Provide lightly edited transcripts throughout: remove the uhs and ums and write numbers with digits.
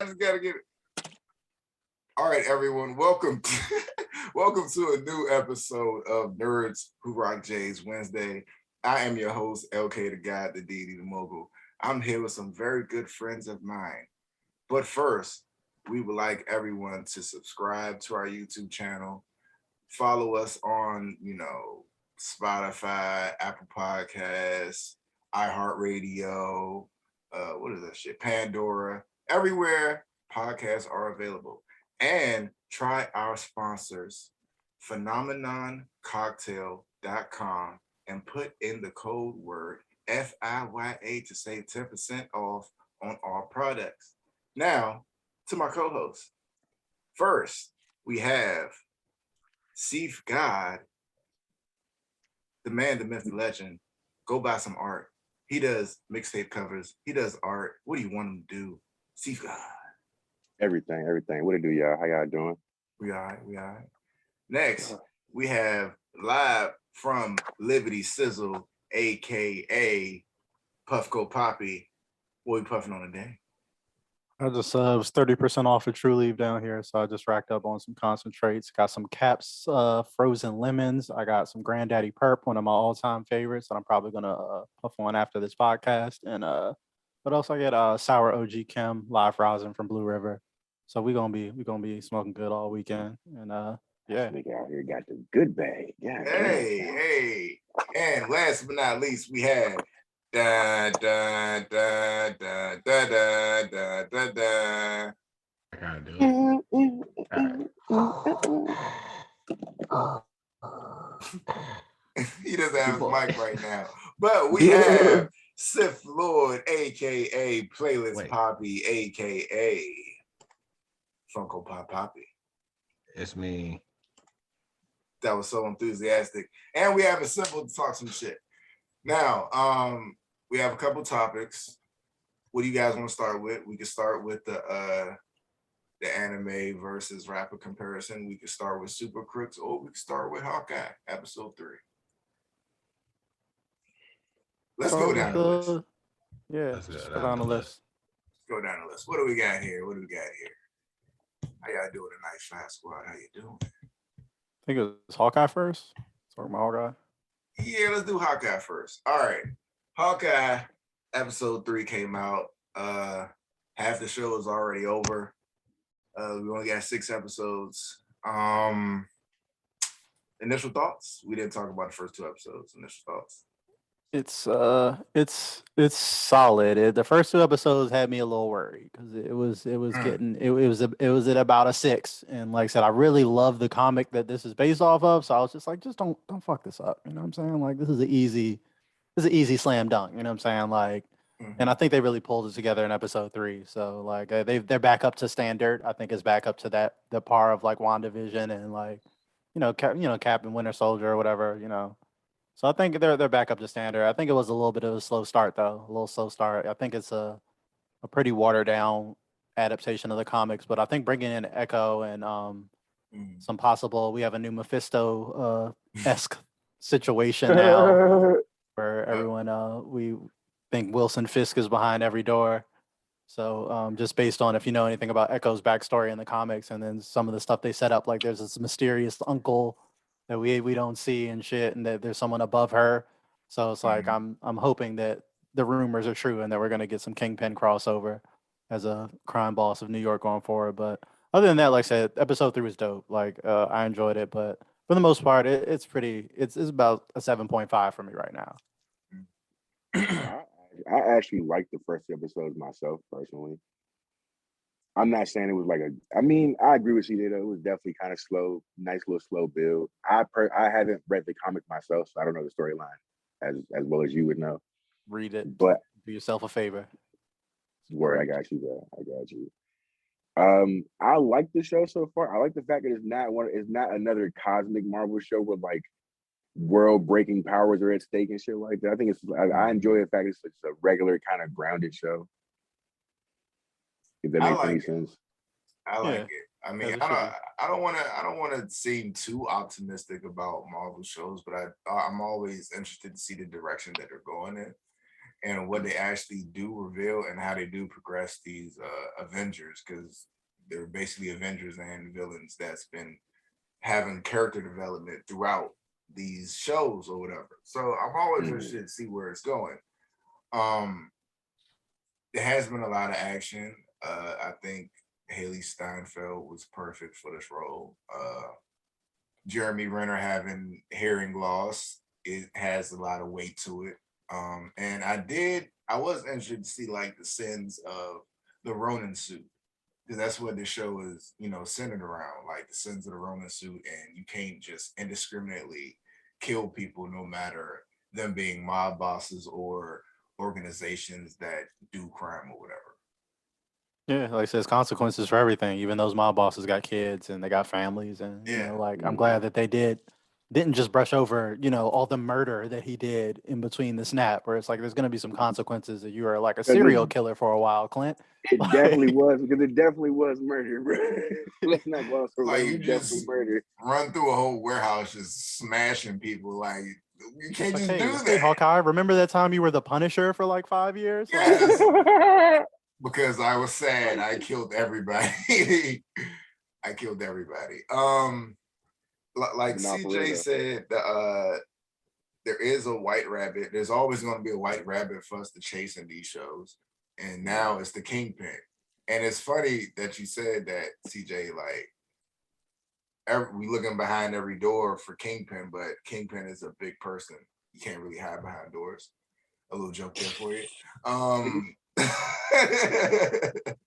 just gotta get it. All right, everyone, welcome to a new episode of Nerds Who Rock J's Wednesday. I am your host, LK the God, the Deity, the Mogul. I'm here with some very good friends of mine. But first, we would like everyone to subscribe to our YouTube channel, follow us on, Spotify, Apple Podcasts, iHeartRadio, what is that shit? Pandora, everywhere podcasts are available. And try our sponsors, phenomenoncocktail.com, and put in the code word FIYA to save 10% off on all products. Now, to my co-host. First, we have Fiyasquad, the man, the myth, the legend. Go buy some art. He does mixtape covers. He does art. What do you want him to do? Fiyasquad. Everything. What it do, y'all? How y'all doing? We all right. Next, we have live from Liberty Sizzle, aka Puffco Poppy. What we puffing on today? I just was 30% off at True Leave down here, so I just racked up on some concentrates. Got some Caps frozen lemons. I got some Granddaddy Perp, one of my all-time favorites that I'm probably gonna puff on after this podcast. And what else I get? Sour OG Chem live rosin from Blue River. So we gonna be smoking good all weekend. And yeah, This nigga out here got the good bag. Yeah. Hey. And last but not least, we have da da da da da da da da da. I gotta do it. He doesn't have his mic right now. But we have Sith Lord, aka Playlist Poppy, aka Funko Pop Poppy. It's me. That was so enthusiastic. And we have a simple to talk some shit. Now, we have a couple topics. What do you guys want to start with? We can start with the anime versus rapper comparison. We could start with Super Crooks, or we could start with Hawkeye, episode 3. Let's go down the list. Yeah, Let's go down the list. Go down the list. What do we got here? How y'all doing tonight, Fiyasquad? How you doing? I think it was Hawkeye first. Talking about Hawkeye. Yeah, let's do Hawkeye first. All right. Hawkeye episode 3 came out. Half the show is already over. We only got 6 episodes. Initial thoughts? We didn't talk about the first 2 episodes. Initial thoughts? It's solid. The first 2 episodes had me a little worried because it was at about a 6, and like I said, I really love the comic that this is based off of, so I was just like, just don't fuck this up, you know what I'm saying? Like this is an easy slam dunk, you know what I'm saying? Like, and I think they really pulled it together in episode 3. So like they're back up to standard. I think it's back up to the par of like WandaVision and like Cap and Winter Soldier or whatever, So I think they're back up to standard. I think it was a little bit of a slow start, though. A little slow start. I think it's a pretty watered down adaptation of the comics, but I think bringing in Echo and some possible, we have a new Mephisto esque situation now, where everyone we think Wilson Fisk is behind every door. So just based on if you know anything about Echo's backstory in the comics, and then some of the stuff they set up, like there's this mysterious uncle that we don't see and shit, and that there's someone above her. So it's like I'm hoping that the rumors are true and that we're gonna get some Kingpin crossover as a crime boss of New York going forward. But other than that, like I said, episode 3 was dope. Like I enjoyed it, but for the most part, it's about a 7.5 for me right now. I actually liked the first 2 episodes myself personally. I'm not saying it was like I agree with you there. It was definitely kind of slow, nice little slow build. I haven't read the comic myself, so I don't know the storyline as well as you would know. Read it, but do yourself a favor. Word, I got you, bro. I got you. I like the show so far. I like the fact that it's not another cosmic Marvel show with like world-breaking powers are at stake and shit like that. I think I enjoy the fact it's a regular kind of grounded show. If that makes any sense. I like it. I mean, I don't want to seem too optimistic about Marvel shows, but I'm always interested to see the direction that they're going in. and what they actually do reveal and how they do progress these Avengers, because they're basically Avengers and villains that's been having character development throughout these shows or whatever. So I'm always interested to see where it's going. There has been a lot of action. I think Haley Steinfeld was perfect for this role. Jeremy Renner having hearing loss, it has a lot of weight to it. And I was interested to see like the sins of the Ronin suit, because that's what the show is, centered around, like the sins of the Ronin suit, and you can't just indiscriminately kill people, no matter them being mob bosses or organizations that do crime or whatever. Yeah, like I said, it's consequences for everything. Even those mob bosses got kids and they got families, and I'm glad that they didn't just brush over, all the murder that he did in between the snap, where it's like there's gonna be some consequences that you are like a serial killer for a while, Clint. It definitely was, because it definitely was murder, bro. Let's not go so like you definitely just murder. run through a whole warehouse just smashing people. Like you can't just do that. Hey, Hawkeye, remember that time you were the Punisher for like 5 years? Yes. Because I was sad. I killed everybody. I killed everybody. Like CJ said, there is a white rabbit. There's always going to be a white rabbit for us to chase in these shows. And now it's the Kingpin. And it's funny that you said that, CJ, like we looking behind every door for Kingpin, but Kingpin is a big person. You can't really hide behind doors. A little joke there for you.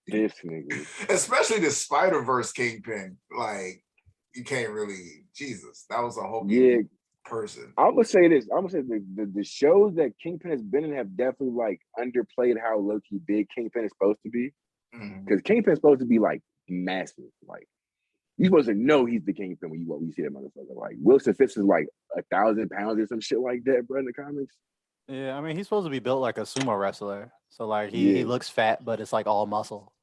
This nigga. Especially the Spider-Verse Kingpin. Like, you can't really, Jesus, that was a whole person. I'm gonna say this. I'm gonna say the shows that Kingpin has been in have definitely like underplayed how low-key big Kingpin is supposed to be. Because Kingpin is supposed to be like massive. Like, you're supposed to know he's the Kingpin when you see that motherfucker. Like, Wilson Fisk is like 1,000 pounds or some shit like that, bro, in the comics. Yeah, I mean, he's supposed to be built like a sumo wrestler. So like he looks fat, but it's like all muscle.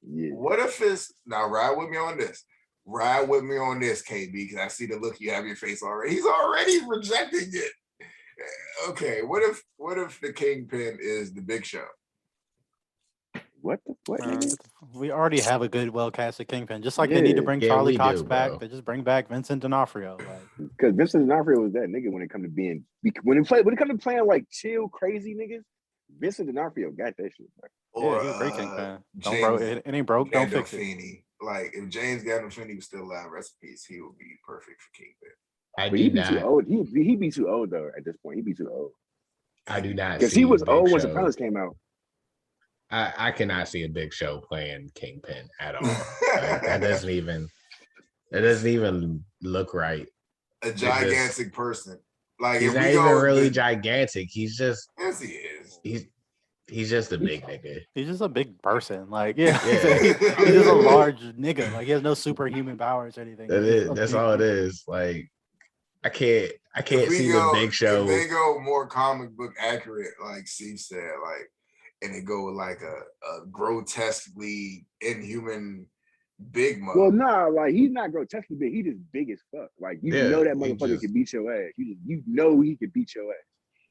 Yeah. What if it's now ride with me on this? Ride with me on this, KB, because I see the look you have in your face already. He's already rejecting it. Okay, what if the Kingpin is the Big Show? What? We already have a good, well-casted Kingpin. Just like they need to bring Charlie Cox back, they just bring back Vincent D'Onofrio. Because Vincent D'Onofrio was that nigga when it come to being when it come to playing like chill, crazy niggas. Vincent D'Onofrio got that shit. Or he's a great Kingpin. It ain't broke, don't fix it. Like if James Gandolfini was still alive, rest in peace, he would be perfect for Kingpin. But he'd be too old. He'd be too old though at this point. He'd be too old. I do not, because he was old when Sopranos came out. I cannot see a Big Show playing Kingpin at all. Like, that doesn't even look right. A gigantic person. Like he's not even really gigantic. He's just yes, he is. He's just a big nigga. He's just a big person. Like he's just a large nigga. Like he has no superhuman powers or anything. That's all it is. Like I can't see the Big Show. If they go more comic book accurate, like Steve said, like, and they go with like a grotesquely inhuman big mother. Well, nah, like he's not grotesquely big. He just big as fuck. Like you know that motherfucker can beat your ass. You know he can beat your ass.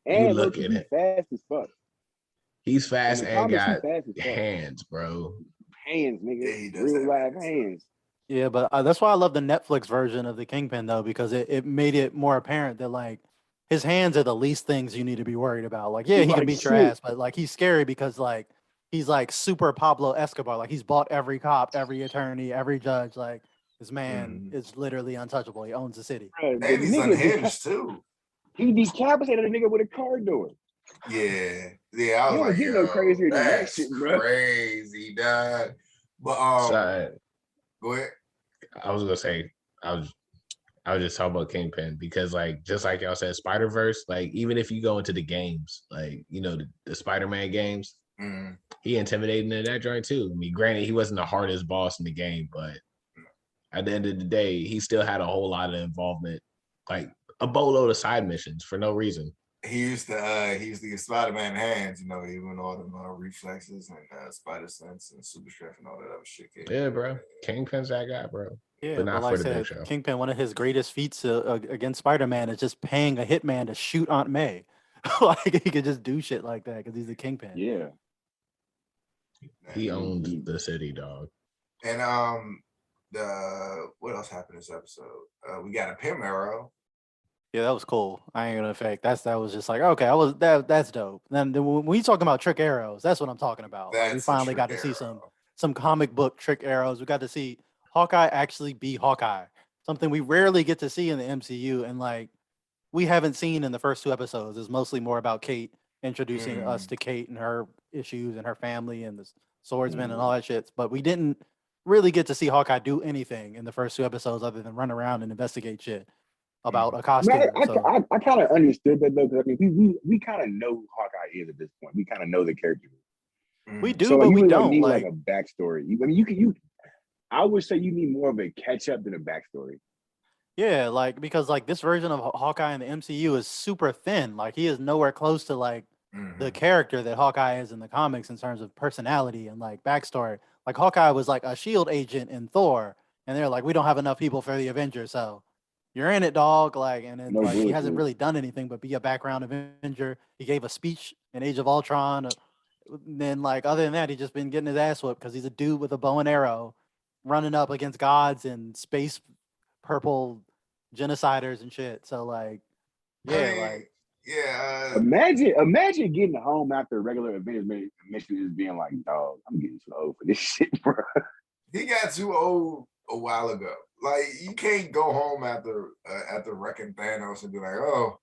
And you look at he's it. Fast as fuck. He's fast and got hands, bro. Hands, nigga. Yeah, he does real live hands. Yeah, but that's why I love the Netflix version of the Kingpin though, because it made it more apparent that like his hands are the least things you need to be worried about. Like, yeah, he can beat your ass, but like he's scary because like he's like super Pablo Escobar. Like he's bought every cop, every attorney, every judge. Like this man is literally untouchable. He owns the city. And he's unhinged too. He decapitated a nigga with a car door. Yeah. I was like, you know, crazier than that that's shit, bro. crazy, dog. But go ahead. I was gonna say I was just talking about Kingpin because like just like y'all said, Spider-Verse, like even if you go into the games, like you know the Spider-Man games, he intimidated in that joint too. I mean, granted, he wasn't the hardest boss in the game, but at the end of the day, he still had a whole lot of involvement, like a boatload of side missions for no reason. He used to get Spider-Man hands, you know, even all the reflexes and spider sense and super strength and all that other shit. Yeah, bro. Kingpin's that guy, bro. Yeah, but not like for the I Big said, Show. Kingpin, one of his greatest feats against Spider-Man is just paying a hitman to shoot Aunt May. Like he could just do shit like that because he's the kingpin. Yeah. He owned the city, dog. And what else happened this episode? We got a Pym arrow. Yeah, that was cool. I ain't gonna fake. That was just like, okay, that's dope. Then when you talking about trick arrows, that's what I'm talking about. Like, we finally got to see some comic book trick arrows. We got to see Hawkeye actually be Hawkeye. Something we rarely get to see in the MCU, and like we haven't seen in the first 2 episodes. It's mostly more about Kate introducing us to Kate and her issues and her family and the swordsman and all that shit. But we didn't really get to see Hawkeye do anything in the first 2 episodes other than run around and investigate shit about a costume. I kind of understood that though, because I mean, we kind of know who Hawkeye is at this point. We kind of know the character. We do, so, but like, we don't need like a backstory. I would say you need more of a catch up than a backstory. Yeah, like because like this version of Hawkeye in the MCU is super thin. Like he is nowhere close to like the character that Hawkeye is in the comics in terms of personality and like backstory. Like Hawkeye was like a S.H.I.E.L.D. agent in Thor, and they're like, we don't have enough people for the Avengers, so you're in it, dog. Like, and then he hasn't really done anything but be a background Avenger. He gave a speech in Age of Ultron. Then, like, other than that, he's just been getting his ass whipped because he's a dude with a bow and arrow running up against gods and space purple genociders and shit. So, like, Imagine getting home after a regular Avengers mission just being like, dog, I'm getting too old for this shit, bro. He got too old a while ago. Like, you can't go home after wrecking Thanos and be like, oh,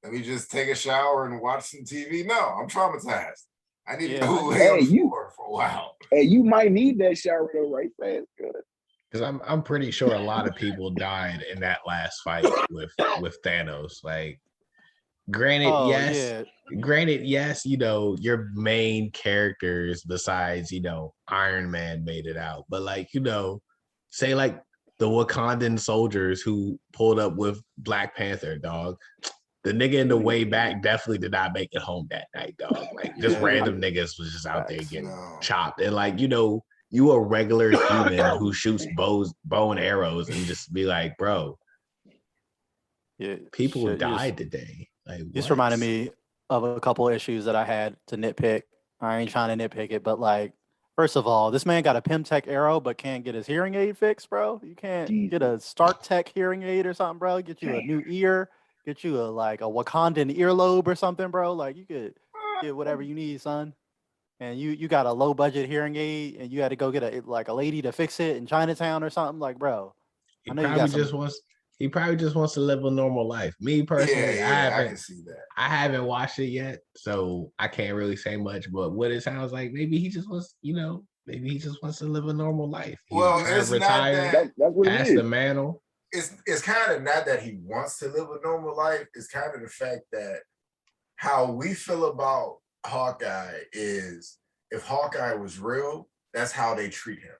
let me just take a shower and watch some TV. No, I'm traumatized. I need to go lay on the floor for a while. Hey, you might need that shower though, right? Fast, good. Because I'm pretty sure a lot of people died in that last fight with Thanos. Like, granted, yes, you know, your main characters besides, you know, Iron Man made it out. But like, you know, say like the Wakandan soldiers who pulled up with Black Panther, dog. The nigga in the way back definitely did not make it home that night, dog. Like, just random niggas was just out there getting chopped. And like, you know, you a regular human who shoots bow and arrows and just be like, bro, people died today. Like, this reminded me of a couple of issues that I had to nitpick. I ain't trying to nitpick it, but like, first of all, this man got a Pym Tech arrow, but can't get his hearing aid fixed, bro. You can't get a Stark Tech hearing aid or something, bro. Get you a new ear, get you a Wakandan earlobe or something, bro. Like, you could get whatever you need, son. And you got a low budget hearing aid, and you had to go get a lady to fix it in Chinatown or something. Like, bro, he probably just wants to live a normal life. Me personally, I can see that. I haven't watched it yet, so I can't really say much. But what it sounds like, maybe he just wants, you know, maybe he just wants to live a normal life. Well, it's retired, not that's what pass it is. the mantle. It's kind of not that he wants to live a normal life. It's kind of the fact that how we feel about Hawkeye is, if Hawkeye was real, that's how they treat him.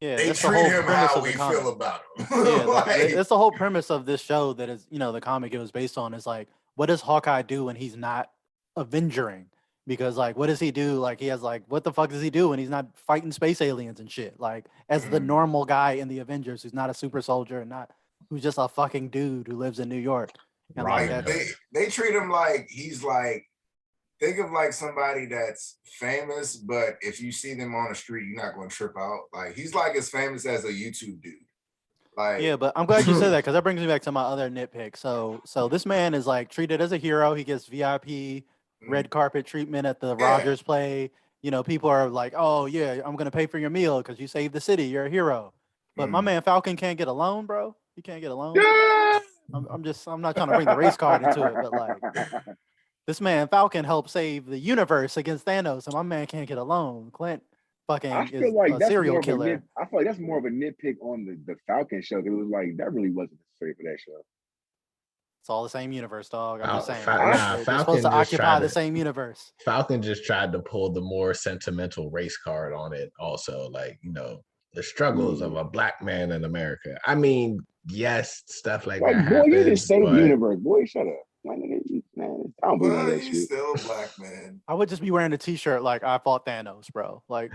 Yeah, they treat him how we feel about him. Yeah, that's the whole premise of this show that is, you know, the comic it was based on is like, what does Hawkeye do when he's not Avengering? Because like, what does he do? Like, he has like, what the fuck does he do when he's not fighting space aliens and shit? Like, as the normal guy in the Avengers who's not a super soldier and who's just a fucking dude who lives in New York. And right. They treat him like he's like, think of like somebody that's famous, but if you see them on the street, you're not going to trip out. Like, he's like as famous as a YouTube dude. Like, yeah, but I'm glad you said that because that brings me back to my other nitpick. So this man is like treated as a hero. He gets VIP red carpet treatment at the Rogers play. You know, people are like, "Oh yeah, I'm gonna pay for your meal because you saved the city. You're a hero." But my man Falcon can't get a loan, bro. He can't get a loan. I'm not trying to bring the race card into it, but like, this man Falcon helped save the universe against Thanos, and my man can't get a loan. Clint fucking is a serial killer. I feel like that's more of a nitpick on the Falcon show. It was like that really wasn't necessary for that show. It's all the same universe, dog. I'm just saying. Falcon supposed to occupy the same universe. Falcon just tried to pull the more sentimental race card on it. Also, like, you know, the struggles of a black man in America. I mean, yes, stuff like that. Boy, happens, you the same universe. Boy, shut up. Man, I don't believe that he's shit. still a black man. I would just be wearing a T-shirt like I fought Thanos, bro. Like,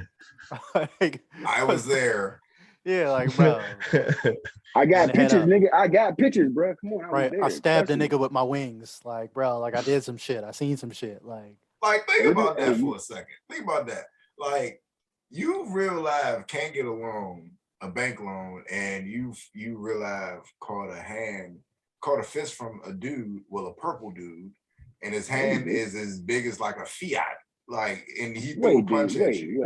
I was there. Yeah, like bro. I got And head pictures, up. nigga. I got pictures, bro. Come on, I was Right. there. I stabbed a Trust me. nigga with my wings. Like, bro, like I did some shit. I seen some shit. Like think Hey, about that hey, for a second. Think about that. Like, you real life can't get a loan, a bank loan, and you real life caught a fist from a dude, well, a purple dude, and his hand is as big as like a Fiat. Like, and he threw a punch at you.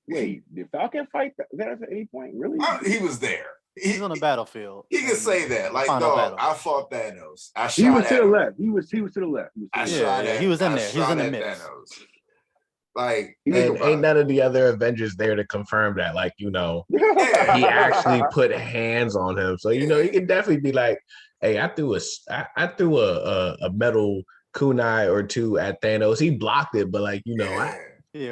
Wait. Did Falcon fight that at any point? Really? He was there. he's on the battlefield. He can say that. Like, final dog, battle. I fought Thanos. He was to the left. He was to the left. He was in there. He was in the midst. Thanos. Like, and ain't none of the other Avengers there to confirm that, like, you know, yeah. he actually put hands on him. So, you know, he can definitely be like, hey, I threw a metal kunai or two at Thanos. He blocked it, but like, you know,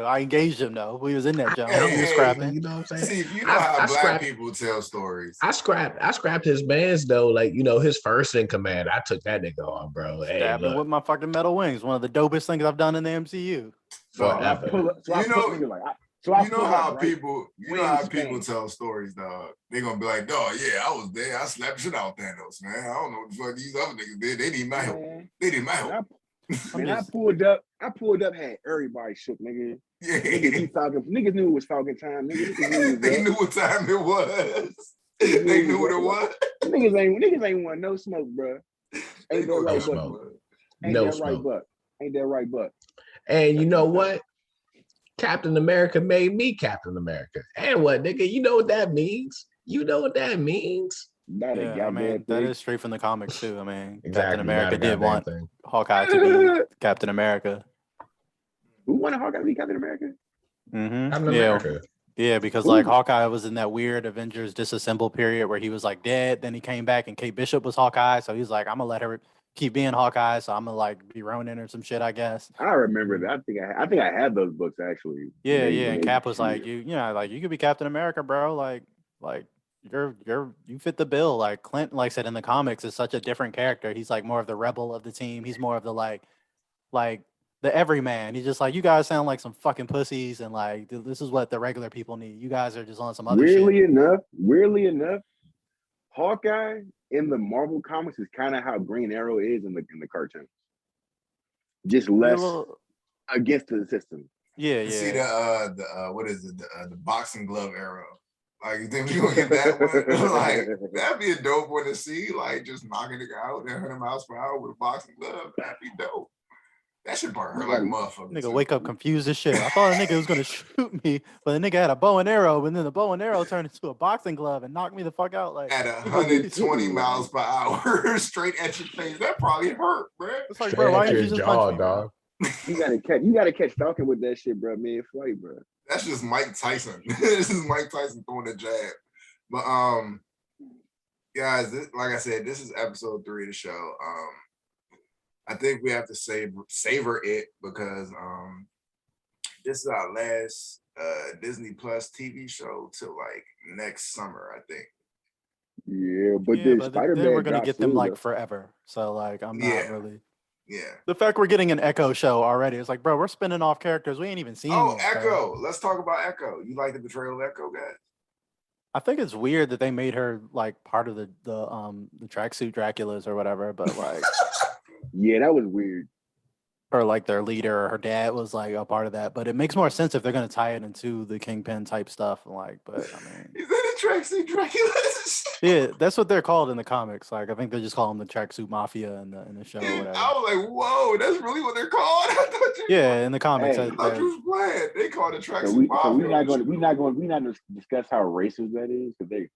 I engaged him though. We was in that jump. Hey, He was scrapping. You know what I'm saying? See, you know how black people tell stories. I scrapped his mans though. Like, you know, his first in command. I took that nigga on, bro. Stabbed him with my fucking metal wings. One of the dopest things I've done in the MCU. Forever. You know how people tell stories, dog. They're gonna be like, dog, yeah, I was there. I slapped shit out Thanos, man. I don't know what the fuck these other niggas did. They need my help. They need my help. Man, I pulled up, had everybody shook, nigga. Yeah. Niggas knew it was Falcon time, nigga. They knew what time it was. They knew what it was. Niggas ain't want no smoke, bro. Ain't that right, smoke. Ain't that right, Buck? And you know what? Captain America made me Captain America. And what, nigga? You know what that means? That is straight from the comics too. I mean, exactly. Captain America did want Hawkeye to be Captain America. Who wanted Hawkeye to be Captain America? Mm-hmm. Captain America. Yeah, because like Hawkeye was in that weird Avengers disassemble period where he was like dead, then he came back and Kate Bishop was Hawkeye, so he's like, I'm gonna let her keep being Hawkeye, so I'm gonna like be Ronin or some shit, I guess. I remember that. I think I had those books actually. Yeah, and Cap was like, you could be Captain America, bro. Like you fit the bill. Like Clint, like said in the comics, is such a different character. He's like more of the rebel of the team. He's more of the like the everyman. He's just like, you guys sound like some fucking pussies, and like this is what the regular people need. You guys are just on some other shit. Weirdly enough, Hawkeye in the Marvel comics is kind of how Green Arrow is in the cartoon. Just less against the system. Yeah. You see the what is it? The boxing glove arrow. Like, you think we gonna get that one? Like, that'd be a dope one to see. Like, just knocking it out at 100 miles per hour with a boxing glove. That'd be dope. That shit probably hurt like a motherfucker. Nigga wake up confused as shit. I thought a nigga was gonna shoot me, but the nigga had a bow and arrow, and then the bow and arrow turned into a boxing glove and knocked me the fuck out. Like at 120 miles per hour, straight at your face. That probably hurt, bro. It's like, bro, why didn't you just punch me, dog? You gotta catch Falcon with that shit, bro. Man, flight, bro. That's just Mike Tyson. This is Mike Tyson throwing a jab. But guys, like I said, this is episode 3 of the show. I think we have to savor it because this is our last Disney Plus TV show till like next summer, I think. Yeah, but Spider-Man, we're gonna get them like forever. So like, I'm not really. Yeah. The fact we're getting an Echo show already, it's like, bro, we're spinning off characters we ain't even seen. Oh, Echo. Let's talk about Echo. You like the portrayal of Echo, guys? I think it's weird that they made her like part of the tracksuit Draculas or whatever, but like. Yeah, that was weird. Or like their leader or her dad was like a part of that, but it makes more sense if they're gonna tie it into the Kingpin type stuff. Like, but I mean, is that a tracksuit Draculas? Yeah, that's what they're called in the comics. Like, I think they just call them the tracksuit mafia in the show. Or whatever. I was like, whoa, that's really what they're called. I thought in the comics. I thought you was playing. They call it tracksuit mafia. So we're not going to discuss how racist that is because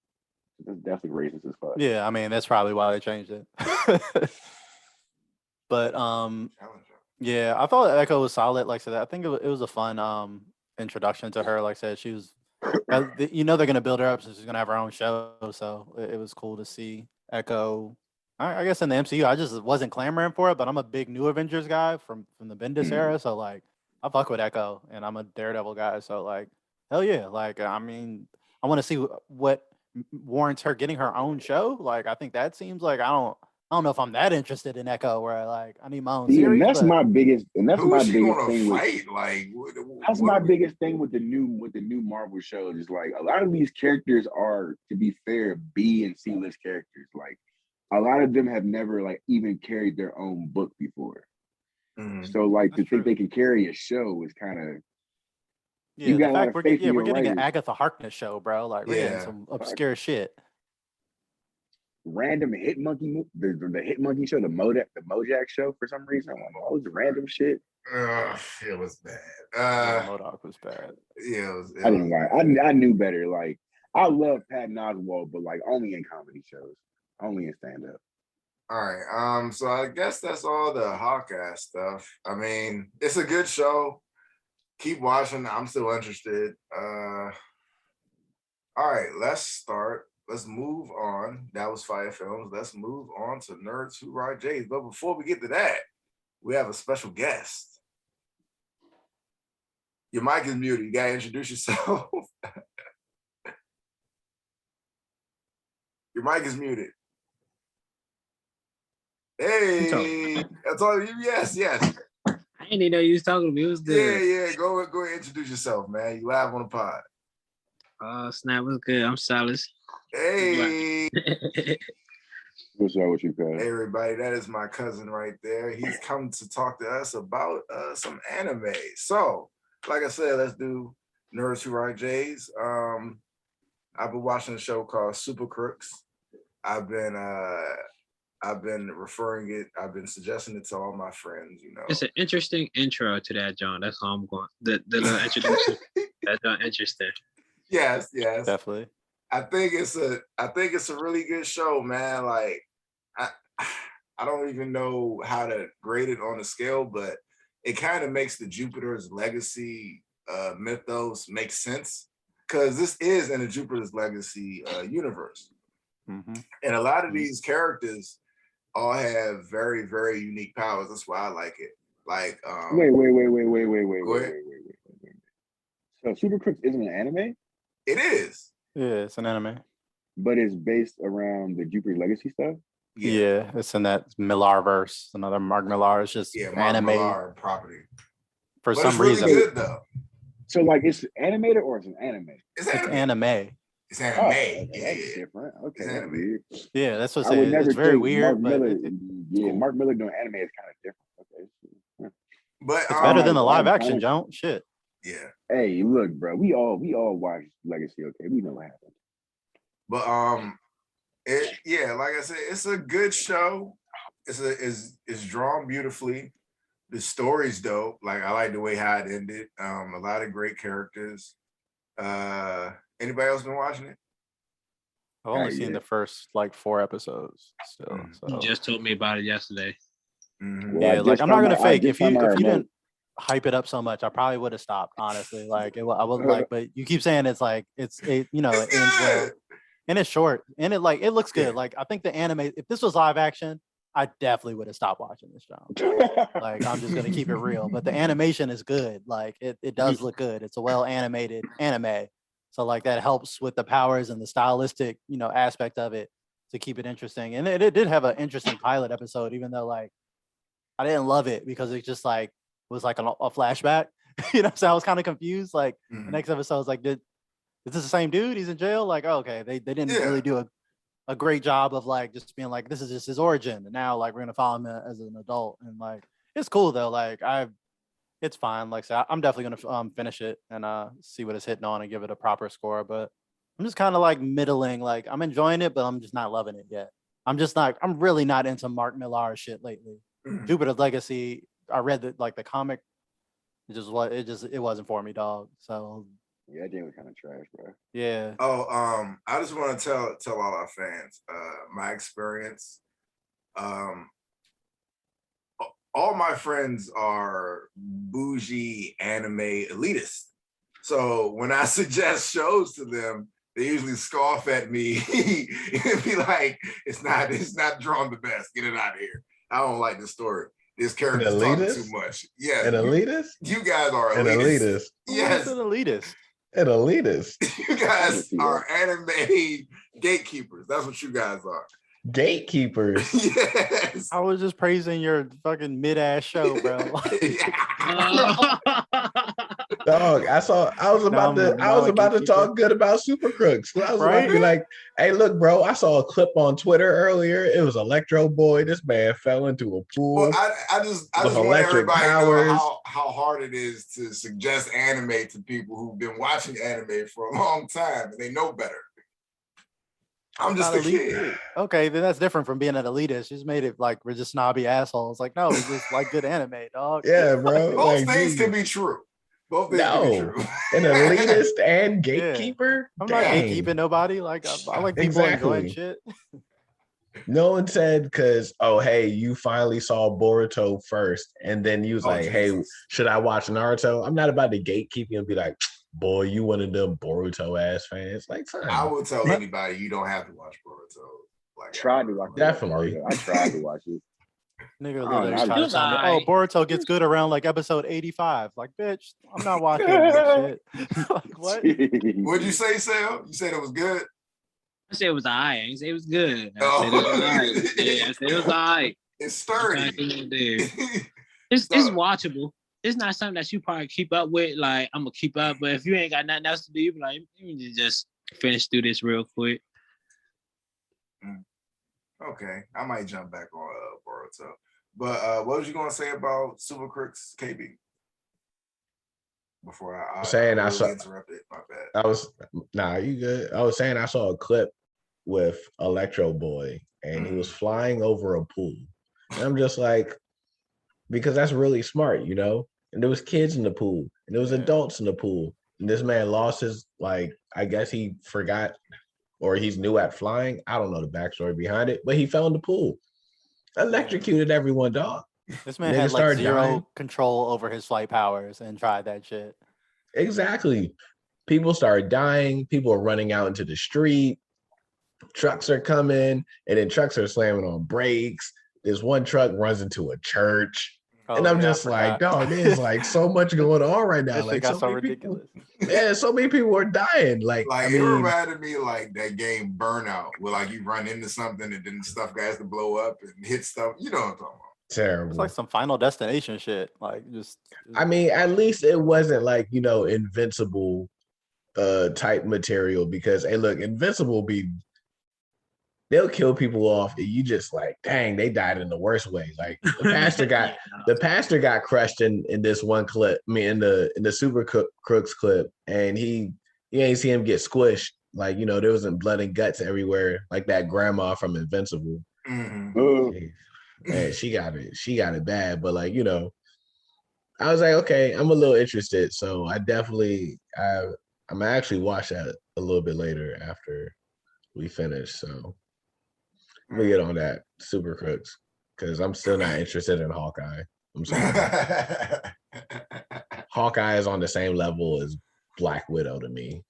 that's definitely racist as fuck. Yeah, I mean that's probably why they changed it. But yeah, I thought Echo was solid. Like I said, I think it was a fun introduction to her. Like I said, she was, they're gonna build her up, so she's gonna have her own show. So it was cool to see Echo. I guess in the MCU, I just wasn't clamoring for it, but I'm a big New Avengers guy from the Bendis era. So like, I fuck with Echo, and I'm a Daredevil guy. So like, hell yeah! Like, I mean, I want to see what warrants her getting her own show. Like, I think that seems like I don't I don't know if I'm that interested in Echo where like I need my own See, series. and that's but my biggest, Who is she biggest gonna thing fight? Like, that's my biggest thing with the new Marvel shows is like a lot of these characters are, to be fair, B and C list characters. Like a lot of them have never like even carried their own book before. So like That's to think true. they can carry a show is kind of Yeah, you got the a lot fact of faith in we're your getting an writers. Agatha Harkness show, bro. Like we're getting some obscure shit. Random Hit Monkey, the Hit Monkey show, the Mojack show for some reason. I'm like, oh, it's random shit. It was bad. MODOK was bad. Yeah, I didn't like. I knew better. Like I love Patton Oswalt, but like only in comedy shows, only in stand up. All right. So I guess that's all the Hawkeye stuff. I mean, it's a good show. Keep watching. I'm still interested. All right, let's start. Let's move on. That was FIYA Films. Let's move on to Nerds Who Ride J's. But before we get to that, we have a special guest. Your mic is muted. You gotta introduce yourself. Your mic is muted. Hey, that's all you. Yes. I didn't even know you was talking to me. It was good. Yeah. Go ahead, introduce yourself, man. You live on the pod. Snap was good. I'm Silas. Hey. What's up with you, guys? Hey, everybody. That is my cousin right there. He's come to talk to us about some anime. So, like I said, let's do Nerds Who Ride J's. I've been watching a show called Super Crooks. I've been referring it. I've been suggesting it to all my friends. You know, it's an interesting intro to that, John. That's all I'm going. The little introduction. That's not interesting. Yes, definitely. I think it's a really good show, man. Like I don't even know how to grade it on a scale, but it kind of makes the Jupiter's Legacy mythos make sense because this is in the Jupiter's Legacy universe, and a lot of these characters all have very, very unique powers. That's why I like it. Like, wait. So Super Crooks isn't an anime? It is. Yeah, it's an anime. But it's based around the Jupiter Legacy stuff? Yeah, it's in that Millar-verse. Another Mark Millar. It's just anime Millar property. For some really reason. Good though. So like it's animated or it's an anime? It's anime. It's anime. Oh, okay, that's different. Okay, that's weird. Yeah, that's what I say. It's very weird. Mark Miller doing anime is kind of different. Okay. But it's better than the live action, John. Shit. Yeah. Hey, look, bro. We all watch Legacy. Okay, we know what happened. But like I said, it's a good show. It's drawn beautifully. The story's dope. Like I like the way how it ended. A lot of great characters. Anybody else been watching it? I've only seen the first like 4 episodes still. So. You just told me about it yesterday. Mm-hmm. Yeah, like I'm not gonna fake. If you didn't hype it up so much, I probably would have stopped. Honestly, like I would like, but you keep saying it's like it ends well, and it's short, and it looks good. Yeah. Like I think the anime, if this was live action, I definitely would have stopped watching this show. Like I'm just gonna keep it real, but the animation is good. Like it does look good. It's a well animated anime, so like that helps with the powers and the stylistic aspect of it to keep it interesting. And it did have an interesting pilot episode, even though like I didn't love it because it just like was like a flashback. So I was kind of confused. Like the next episode was like, is this the same dude? He's in jail. Like, oh, okay, they didn't really do a great job of like just being like, this is just his origin, and now like we're gonna follow him as an adult, and like it's cool though. Like it's fine. Like so I'm definitely gonna finish it and see what it's hitting on and give it a proper score. But I'm just kind of like middling. Like I'm enjoying it, but I'm just not loving it yet. I'm really not into Mark Millar shit lately. Jupiter's Legacy. I read the comic. It wasn't for me, dog. So. Yeah, that game was kind of trash, bro. Yeah. Oh, I just want to tell all our fans my experience. All my friends are bougie anime elitists. So when I suggest shows to them, they usually scoff at me and be like, "It's not drawn the best. Get it out of here. I don't like the story. This character's talking too much." Yeah, an elitist. You guys are an elitist. Yes, an elitist. An elitist. You guys are anime gatekeepers. That's what you guys are. Gatekeepers. Yes. I was just praising your fucking mid-ass show, bro. Dog, I was about to talk good about Super Crooks. I was about to be like, hey, look, bro, I saw a clip on Twitter earlier. It was Electro Boy. This man fell into a pool. Well, I just want everybody to know how hard it is to suggest anime to people who've been watching anime for a long time and they know better. I'm just a kid. Okay, then that's different from being an elitist. You just made it like we're just snobby assholes. Like, no, we just like good anime, dog. Yeah, bro. Both things can be true. Both things can be true. An elitist and gatekeeper? I'm not gatekeeping nobody. Like, I like people enjoying shit. No one said because, oh, hey, you finally saw Boruto first. And then you was like, hey, should I watch Naruto? I'm not about to gatekeep you and be like, boy, you one of them Boruto ass fans. Like, fine. I will tell anybody you don't have to watch Boruto. Like, tried to watch it. Definitely. I tried to watch it. Nigga literally trying to tell me, oh, Boruto gets good around like episode 85. Like, bitch, I'm not watching that shit. Like, what? What'd you say, Sam? You said it was good? I said it was alright. I didn't say it was good. I said it was alright. Yeah, I said it was alright. It's sturdy. It's watchable. It's not something that you probably keep up with. Like, I'm gonna keep up, but if you ain't got nothing else to do, you be like, let me just finish through this real quick. Okay, I might jump back on Boruto. But what was you gonna say about Super Crooks, KB? Before I saw interrupted, my bad. You good. I was saying I saw a clip with Electro Boy and he was flying over a pool. And I'm just like, because that's really smart, you know? And there was kids in the pool and there was adults in the pool. And this man lost his, like, I guess he forgot or he's new at flying. I don't know the backstory behind it, but he fell in the pool. Electrocuted everyone, dog. This man had like zero control over his flight powers and tried that shit. Exactly. People started dying. People are running out into the street. Trucks are coming, and then trucks are slamming on brakes. This one truck runs into a church. And I'm just like, dog, there's like so much going on right now. Like, got so ridiculous. So many people are dying. Like it reminded me like that game Burnout, where like you run into something and then stuff has to blow up and hit stuff. You know what I'm talking about. Terrible. It's like some Final Destination shit. Like just. I mean, at least it wasn't like, you know, Invincible type material because, hey, look, Invincible they'll kill people off and you just like, dang, they died in the worst way. Like the pastor got crushed in this one clip. I mean, in the Super Crooks clip, and you ain't see him get squished. Like, you know, there wasn't blood and guts everywhere, like that grandma from Invincible. Mm-hmm. Man, she got it bad. But like, you know, I was like, okay, I'm a little interested. So I'm gonna actually watch that a little bit later after we finish. So let me get on that Super Crooks because I'm still not interested in Hawkeye. I'm sorry. Hawkeye is on the same level as Black Widow to me.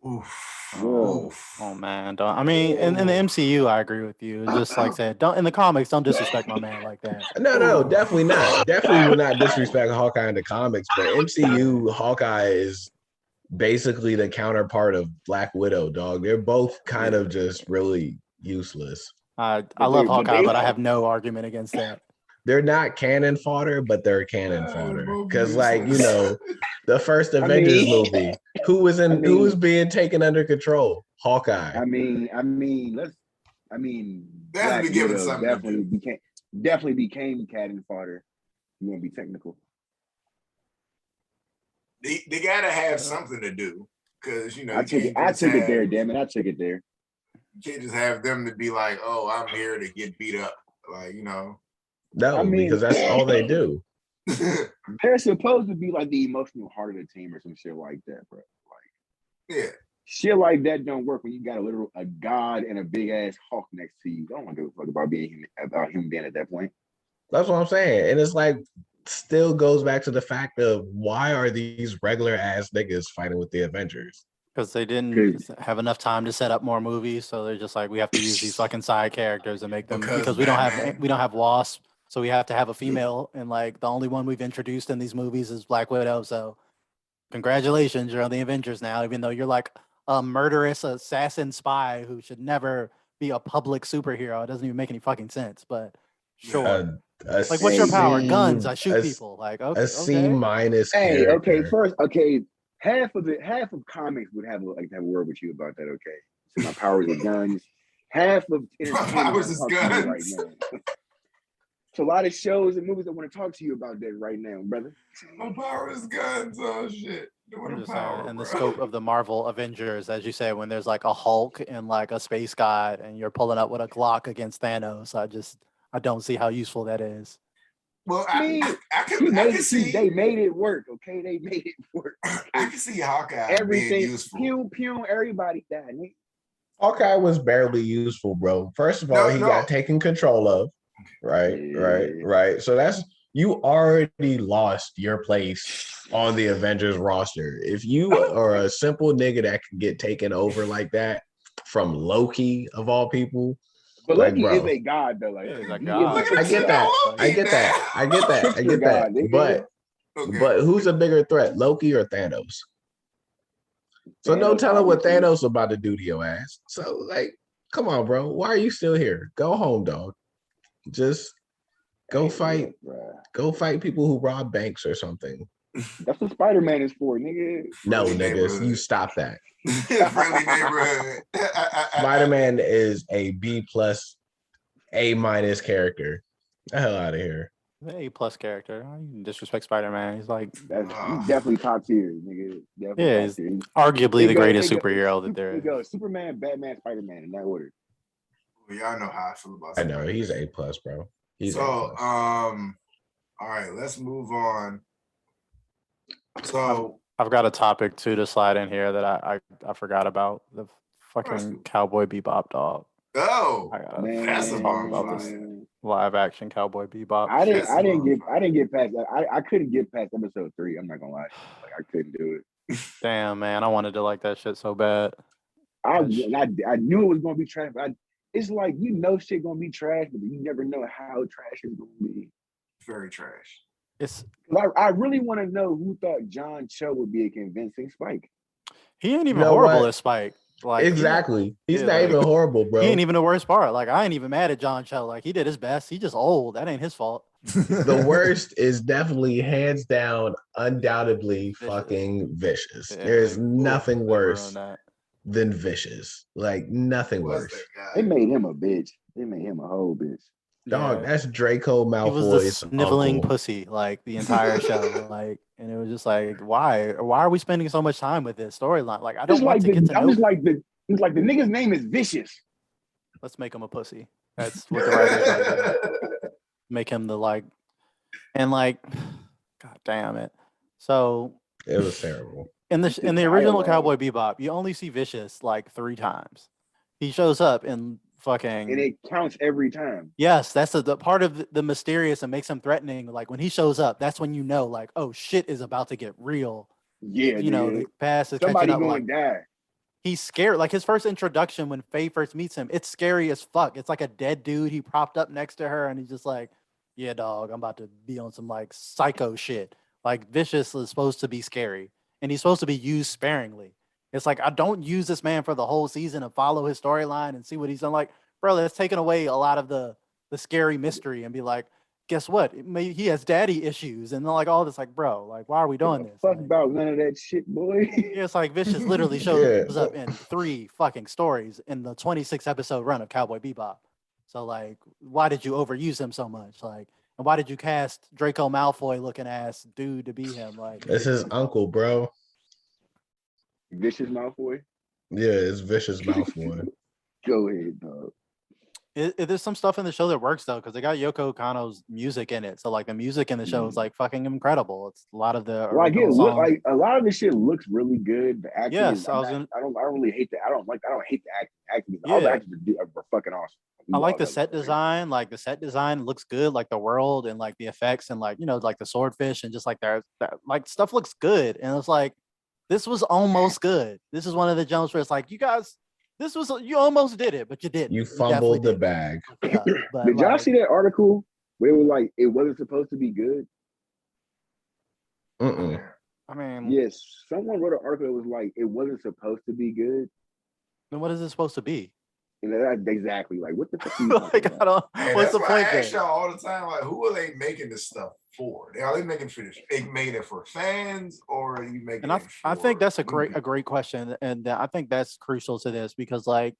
Oof. Oh man, I mean, in the MCU, I agree with you. Just like I said, don't in the comics, don't disrespect my man like that. No, definitely not. Definitely would not disrespect Hawkeye in the comics, but MCU Hawkeye is basically the counterpart of Black Widow, dog. They're both kind of just really useless. I love Hawkeye, but I have no argument against that. They're not cannon fodder, but they're cannon fodder. Because, like, you know, the first Avengers movie, who was being taken under control? Hawkeye. Black Widow definitely became cannon fodder. You want to be technical? They gotta have something to do because you know I took it there. Damn it, I took it there. You can't just have them to be like, oh, I'm here to get beat up, like, you know. No, because that's all they do. They're supposed to be like the emotional heart of the team or some shit like that, bro. Like, shit like that don't work when you got a god and a big ass hawk next to you. I don't want to give a fuck about him being at that point. That's what I'm saying, and it's like still goes back to the fact of why are these regular ass niggas fighting with the Avengers? Because they didn't have enough time to set up more movies, so they're just like, we have to use these fucking side characters and make them because we don't have Wasp, so we have to have a female, and like the only one we've introduced in these movies is Black Widow. So congratulations, you're on the Avengers now, even though you're like a murderous assassin spy who should never be a public superhero. It doesn't even make any fucking sense. But sure. Like, what's Hey, your power? man. Guns. I shoot people. Like, okay. A C minus. Hey, okay. character. First, okay. Half of comics would have a word with you about that. Okay, so my powers are guns. Half of entertainment powers is talk to you right guns. now. So a lot of shows and movies that want to talk to you about that right now, brother. My power is guns. Oh shit. What I'm a just power, saying, in bro. the scope of the Marvel Avengers, as you say, when there's like a Hulk and like a space god, and you're pulling up with a Glock against Thanos, I don't see how useful that is. Well, I mean, I can see they made it work. Okay, they made it work. I can see Hawkeye being Everything, useful. pew pew, everybody died. Nigga. Hawkeye was barely useful, bro. First of all, he got taken control of. Right. So that's, you already lost your place on the Avengers roster. If you are a simple nigga that can get taken over like that from Loki of all people, But like, Loki bro, is a god though. Like, He's a he god. is a I get that. I get that. I get that. I get that. But who's a bigger threat, Loki or Thanos? So no telling what Thanos about to do to your ass. So, like, come on, bro. Why are you still here? Go home, dog. Just go fight. Go fight people who rob banks or something. That's what Spider-Man is for, nigga. No, niggas, you stop that. Friendly neighborhood. Spider-Man is a B plus, A minus character. The hell out of here. A plus character. You can disrespect Spider-Man. He's like, he's definitely top tier, nigga. Definitely yeah, he's arguably the greatest superhero that there is. Go Superman, Batman, Spider-Man in that order. Well, y'all know how I feel about. I know he's A plus, bro. He's so all right, let's move on. So I've got a topic too to slide in here that I forgot about, the fucking Cowboy Bebop dog. Oh, that's talk about this live action Cowboy Bebop. I didn't get past that. I couldn't get past episode 3. I'm not gonna lie, like I couldn't do it. Damn, man, I wanted to like that shit so bad. I knew it was gonna be trash. But it's like, you know, shit gonna be trash, but you never know how trash it's gonna be. Very trash. I really want to know who thought John Cho would be a convincing Spike. He ain't even horrible as Spike. Like, exactly. He's not even horrible, bro. He ain't even the worst part. Like, I ain't even mad at John Cho. Like, he did his best. He just old. That ain't his fault. The worst is definitely, hands down, undoubtedly fucking Vicious. Yeah, there's nothing worse than Vicious. Like, nothing worse. They made him a bitch. They made him a whole bitch. Dog, that's Draco Malfoy's He was the sniveling pussy, like, the entire show. Like, and it was just like, why are we spending so much time with this storyline? Like, I don't want to get to know. I'm just like the nigga's name is Vicious. Let's make him a pussy. That's what the writers are doing. Make him the like, and like, god damn it. So it was terrible. In the original Cowboy Bebop, you only see Vicious like 3 times. He shows up in fucking, and it counts every time. Yes, that's the part of the mysterious and makes him threatening. Like, when he shows up, that's when you know, like, oh shit is about to get real. Yeah, you know, the past is somebody catching up. Going to die. He's scared. Like, his first introduction when Faye first meets him, it's scary as fuck. It's like a dead dude he propped up next to her, and he's just like, yeah, dog, I'm about to be on some like psycho shit. Like, Vicious is supposed to be scary, and he's supposed to be used sparingly. It's like, I don't use this man for the whole season and follow his storyline and see what he's done. Like, bro, that's taken away a lot of the scary mystery, and be like, guess what? He has daddy issues, and like all this. Like, bro, like, why are we doing this? Fuck about none of that shit, boy. Yeah, it's like Vicious literally shows up in 3 fucking stories in the 26 episode run of Cowboy Bebop. So, like, why did you overuse him so much? Like, and why did you cast Draco Malfoy looking ass dude to be him? Like, it's his uncle, bro. Vicious Malfoy? Yeah, it's Vicious Malfoy. Go ahead, dog. There's some stuff in the show that works though, because they got Yoko Kanno's music in it. So like the music in the show is like fucking incredible. It's a lot of the like a lot of the shit looks really good. The acting, yes, I don't really hate that. I don't hate the acting. All the actors are fucking awesome. I like the set design. Like, the set design looks good. Like the world and like the effects and like, you know, like the swordfish and just like that like stuff looks good. And it's like, this was almost good. This is one of the jumps where it's like, you guys, you almost did it, but you didn't. You fumbled the bag. Did y'all see that article where it was like, it wasn't supposed to be good? I mean, yes, someone wrote an article that was like, it wasn't supposed to be good. Then what is it supposed to be? Exactly. Like, what the fuck are you Like, talking I about? don't. Hey, What's that's the why I point ask there? y'all all the time, like, who are they making this stuff for? Are they making for they made it for fans, or are you making And it for I think that's a new great question, and I think that's crucial to this because like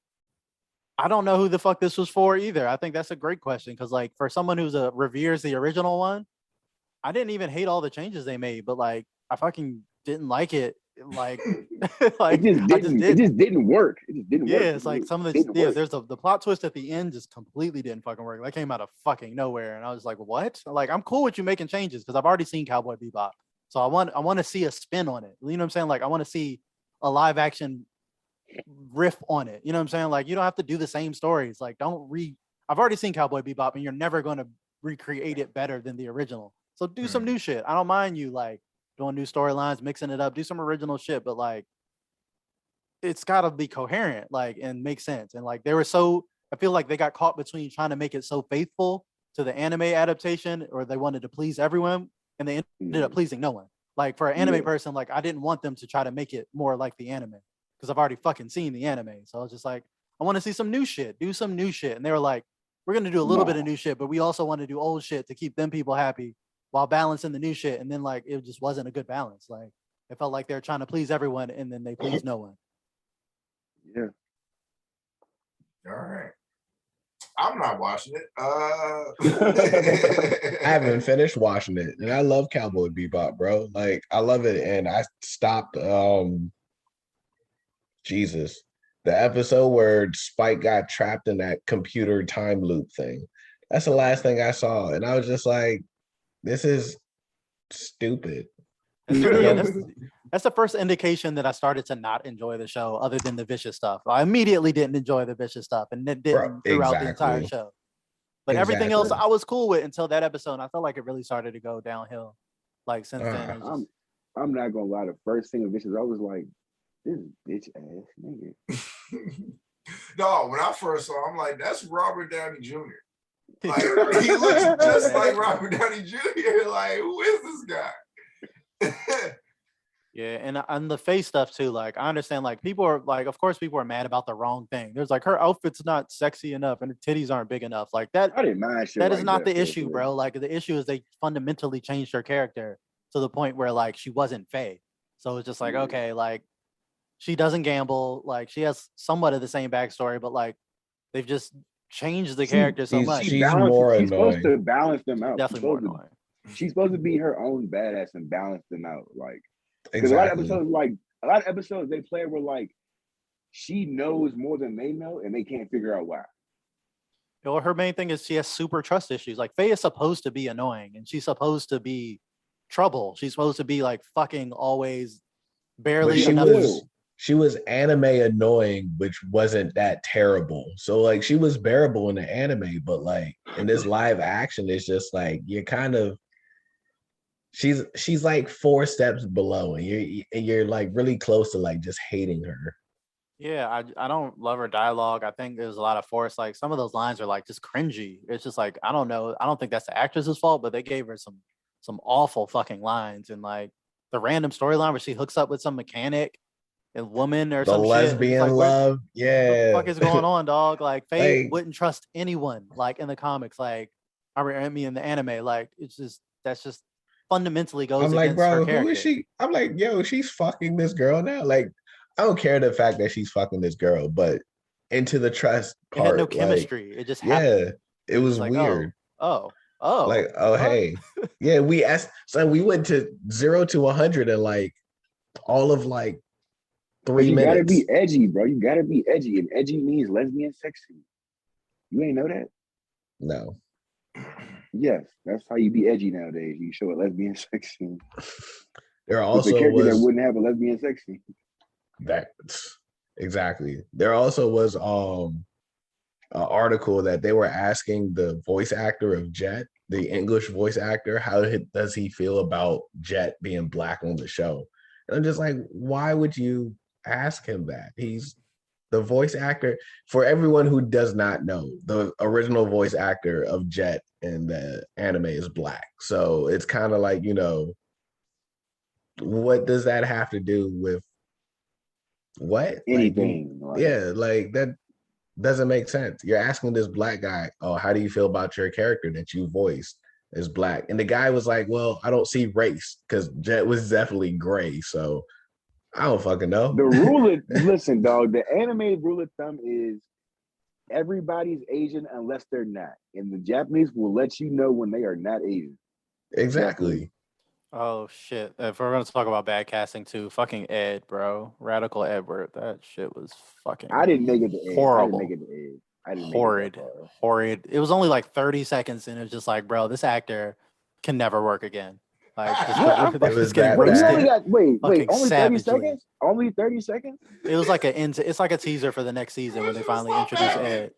I don't know who the fuck this was for either. I think that's a great question because like for someone who's a reveres the original one, I didn't even hate all the changes they made, but like I fucking didn't like it. Like, like I just It didn't. just didn't work. It just didn't Yeah, work. it's like some of the Didn't work. there's the plot twist at the end just completely didn't fucking work. That came out of fucking nowhere, and I was like, what? Like, I'm cool with you making changes because I've already seen Cowboy Bebop, so I want to see a spin on it. You know what I'm saying? Like, I want to see a live action riff on it. You know what I'm saying? Like, you don't have to do the same stories. Like, don't I've already seen Cowboy Bebop, and you're never going to recreate it better than the original. So do some new shit. I don't mind you like doing new storylines, mixing it up, do some original shit, but like it's got to be coherent, like, and make sense. And like they were so, I feel like they got caught between trying to make it so faithful to the anime adaptation, or they wanted to please everyone, and they ended up pleasing no one. Like for an anime person, like I didn't want them to try to make it more like the anime because I've already fucking seen the anime. So I was just like, I want to see some new shit, do some new shit. And they were like, we're gonna do a little bit of new shit, but we also want to do old shit to keep them people happy while balancing the new shit. And then like it just wasn't a good balance. Like it felt like they're trying to please everyone, and then they please no one. Yeah. All right. I'm not watching it. I haven't finished watching it, and I love Cowboy Bebop, bro. Like I love it, and I stopped. Jesus, the episode where Spike got trapped in that computer time loop thing. That's the last thing I saw, and I was just like, "This is stupid." That's the first indication that I started to not enjoy the show, other than the vicious stuff. I immediately didn't enjoy the vicious stuff, and it didn't throughout the entire show. But everything else I was cool with until that episode. And I felt like it really started to go downhill. Like since then, I'm not gonna lie. The first thing of vicious, I was like, this bitch ass nigga. No, when I first saw him, I'm like, that's Robert Downey Jr. Like he looks just like Robert Downey Jr. Like, who is this guy? Yeah, and on the face stuff too. Like, I understand. Like, people are like, of course, people are mad about the wrong thing. There's like her outfit's not sexy enough, and her titties aren't big enough. Like that. I didn't mind shit. That is not the issue, bro. Like the issue is they fundamentally changed her character to the point where like she wasn't Faye. So it's just like, okay, like she doesn't gamble. Like she has somewhat of the same backstory, but like they've just changed the character so much. She's more annoying. She's supposed to balance them out. Definitely more annoying. She's supposed to be her own badass and balance them out. Like, because exactly. a lot of episodes they play where like she knows more than they know, and they can't figure out why. Well, her main thing is she has super trust issues. Like Faye is supposed to be annoying, and she's supposed to be trouble. She's supposed to be like fucking always barely enough. She was anime annoying, which wasn't that terrible. So like she was bearable in the anime, but like in this live action, it's just like you're kind of she's like 4 steps below, and you're like really close to like just hating her. Yeah, I don't love her dialogue. I think there's a lot of force. Like some of those lines are like just cringy. It's just like I don't know. I don't think that's the actress's fault, but they gave her some awful fucking lines, and like the random storyline where she hooks up with some mechanic and woman or some lesbian shit. Like, love. Yeah, what the fuck is going on, dog? Like Faye wouldn't trust anyone. Like in the comics, like I mean in the anime, like it's just that's just fundamentally goes against her character. Who is she? I'm like, yo, she's fucking this girl now. Like, I don't care the fact that she's fucking this girl, but into the trust part, it had no chemistry. Like, it just happened. Yeah, it was like, weird. Oh, like, oh, hey, yeah, we asked. So we went to 0 to 100 in like all of like 3 minutes. You gotta be edgy, bro. You gotta be edgy, and edgy means lesbian sexy. You ain't know that? No. Yes, that's how you be edgy nowadays. You show a lesbian sex scene. There also a character was that wouldn't have a lesbian sex scene. That exactly. There also was an article that they were asking the voice actor of Jet, the English voice actor, how does he feel about Jet being black on the show? And I'm just like, why would you ask him that? He's the voice actor. For everyone who does not know, the original voice actor of Jet in the anime is black. So it's kind of like, you know, what does that have to do with what? Anything. Like, yeah, like that. doesn't make sense. You're asking this black guy, oh, how do you feel about your character that you voiced as black? And the guy was like, well, I don't see race because Jet was definitely gray. So I don't fucking know. The rule of, listen, dog, the anime rule of thumb is everybody's Asian unless they're not. And the Japanese will let you know when they are not Asian. Exactly. Oh shit! If we're gonna talk about bad casting too, fucking Ed, bro, Radical Edward, that shit was fucking. I didn't make it to Ed. Horrible. I didn't make it to Ed. I didn't horrid, make it that far. horrid. It was only like 30 seconds, and it's just like, bro, this actor can never work again. Like, It was that Wait, you bad. only got only 30 savagely. seconds? Only 30 seconds? It was like it's like a teaser for the next season when they finally introduce Ed.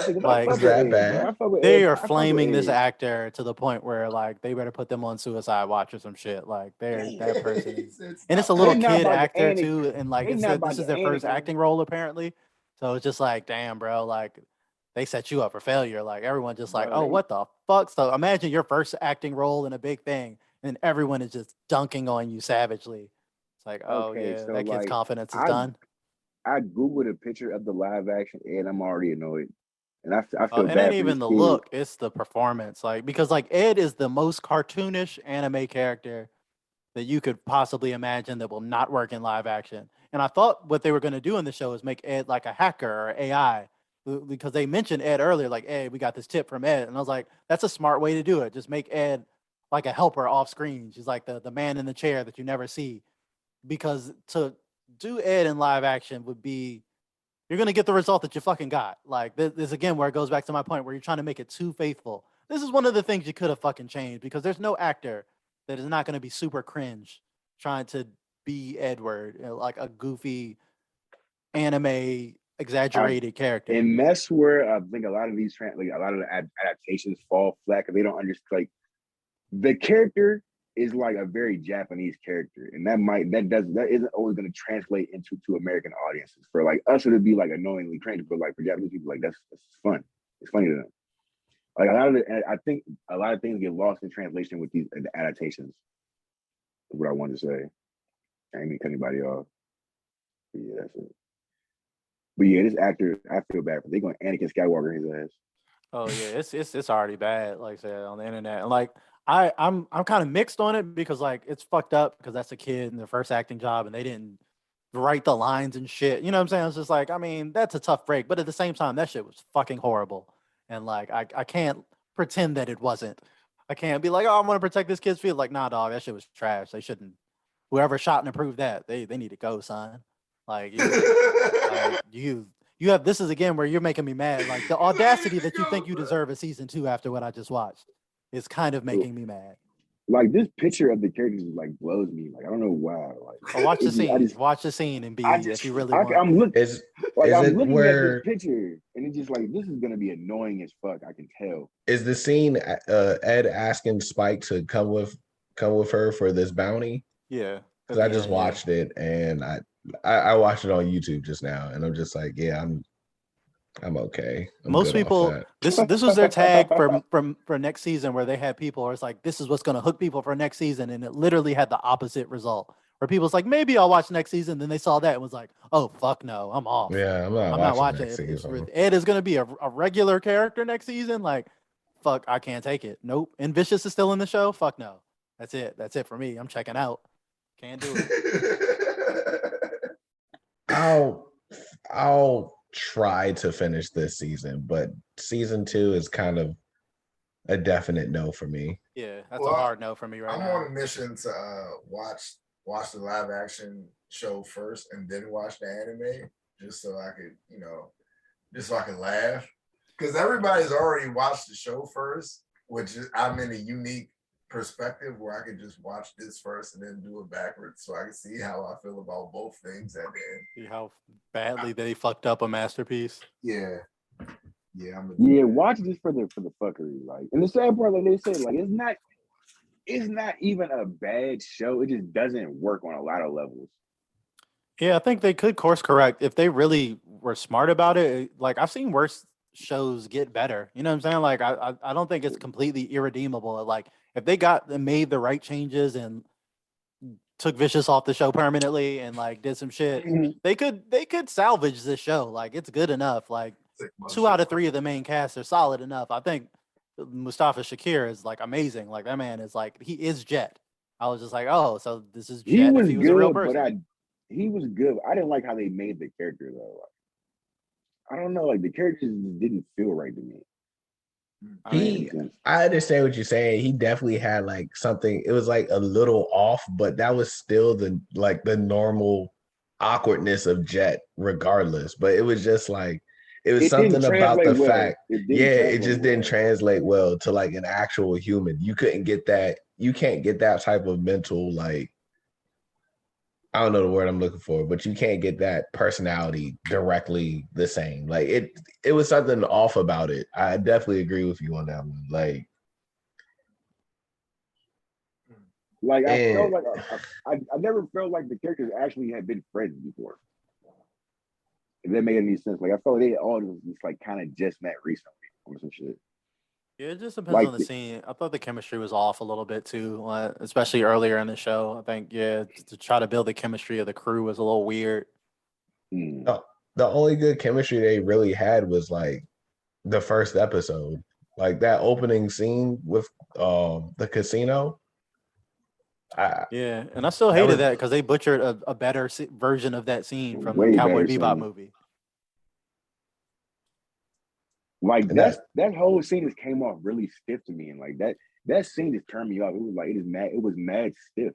Like, Was that bad? They are flaming this actor to the point where like they better put them on suicide watch or some shit. Like they're that person, and it's a little kid actor too, and like this is their first acting role apparently. So it's just like, damn, bro, like they set you up for failure. Like everyone just like, oh, what the fuck? So imagine your first acting role in a big thing, and everyone is just dunking on you savagely. It's like, oh yeah, so that kid's confidence is done. I googled a picture of the live action, and I'm already annoyed. And I feel bad. It ain't even the look; it's the performance. Like because like Ed is the most cartoonish anime character that you could possibly imagine that will not work in live action. And I thought what they were going to do in the show is make Ed like a hacker or AI, because they mentioned Ed earlier. Like, hey, we got this tip from Ed, and I was like, that's a smart way to do it. Just make Ed like a helper off screen. She's like the man in the chair that you never see, because to do Ed in live action would be, you're going to get the result that you fucking got. Like this again, where it goes back to my point where you're trying to make it too faithful. This is one of the things you could have fucking changed, because there's no actor that is not going to be super cringe trying to be Edward, like a goofy anime exaggerated character. And that's where I think a lot of these a lot of the adaptations fall flat because they don't understand. Like the character is like a very Japanese character, and that isn't always going to translate to American audiences. For like us, it would be like annoyingly cringe, but like for Japanese people, like that's fun. It's funny to them. Like I think a lot of things get lost in translation with these adaptations. Is what I wanted to say. I ain't mean cut anybody off. But yeah, that's it. But yeah, this actor, I feel bad for. They going Anakin Skywalker his ass. Oh yeah, it's already bad. Like I said, on the internet, and like I'm kind of mixed on it, because like it's fucked up because that's a kid in their first acting job and they didn't write the lines and shit. You know what I'm saying? It's just like, I mean, that's a tough break, but at the same time, that shit was fucking horrible. And like I can't pretend that it wasn't. I can't be like, oh, I want to protect this kid's field. Like, nah, dog, that shit was trash. They shouldn't. Whoever shot and approved that, they need to go, son. Like you have, this is again where you're making me mad. Like the audacity that you think you deserve a season 2 after what I just watched is kind of making me mad. Like this picture of the characters like blows me. Like I don't know why. Like watch the scene. Watch the scene and be if you really want. I'm looking. I'm looking at this where picture and it's just like this is gonna be annoying as fuck. I can tell. is the scene Ed asking Spike to come with her for this bounty? Yeah, because I just watched it and I watched it on YouTube just now, and I'm just like, yeah, I'm okay. Most people, this was their tag for next season, where they had people, or it's like, this is what's going to hook people for next season, and it literally had the opposite result, where people's like, maybe I'll watch next season. Then they saw that and was like, oh fuck no, I'm off. Yeah, I'm not watching it. Ed is going to be a regular character next season. Like, fuck, I can't take it. Nope. And Vicious is still in the show. Fuck no. That's it. That's it for me. I'm checking out. Can't do it. I'll try to finish this season, but season 2 is kind of a definite no for me. Yeah, that's a hard no for me right now. I'm on a mission to watch the live action show first and then watch the anime, just so I could, just so I can laugh. Because everybody's already watched the show first, which is, I'm in a unique perspective where I could just watch this first and then do it backwards, so I can see how I feel about both things at the end. See how badly they fucked up a masterpiece. Yeah. Watch this for the fuckery, like. And the sad part, like they said, like it's not even a bad show. It just doesn't work on a lot of levels. Yeah, I think they could course correct if they really were smart about it. Like I've seen worse shows get better. You know what I'm saying? Like I don't think it's completely irredeemable. Like if they made the right changes and took Vicious off the show permanently and like did some shit, they could salvage this show. Like it's good enough. Like 2 out of 3 of the main cast are solid enough. I think Mustafa Shakir is like amazing. Like that man is like he is Jet. I was just like, oh, so this is He Jet was if he was good, a real person. he was good. I didn't like how they made the character though. Like, I don't know, like the characters didn't feel right to me. I understand what you're saying. He definitely had like something. It was like a little off, but that was still the normal awkwardness of Jet, regardless. But it was just like it was something about the fact. It just didn't translate well to like an actual human. You couldn't get that. You can't get that type of mental like. I don't know the word I'm looking for, but you can't get that personality directly the same. Like it was something off about it. I definitely agree with you on that one. Like I felt like I never felt like the characters actually had been friends before. If that made any sense. Like I felt like they all just like kind of just met recently or some shit. Yeah, it just depends on the scene. I thought the chemistry was off a little bit too, especially earlier in the show. I think, to try to build the chemistry of the crew was a little weird. The only good chemistry they really had was like the first episode, like that opening scene with the casino. And I still hated that because they butchered a better version of that scene from the Cowboy Bebop movie. Like that whole scene just came off really stiff to me, and like that scene just turned me off. It was like it was mad stiff.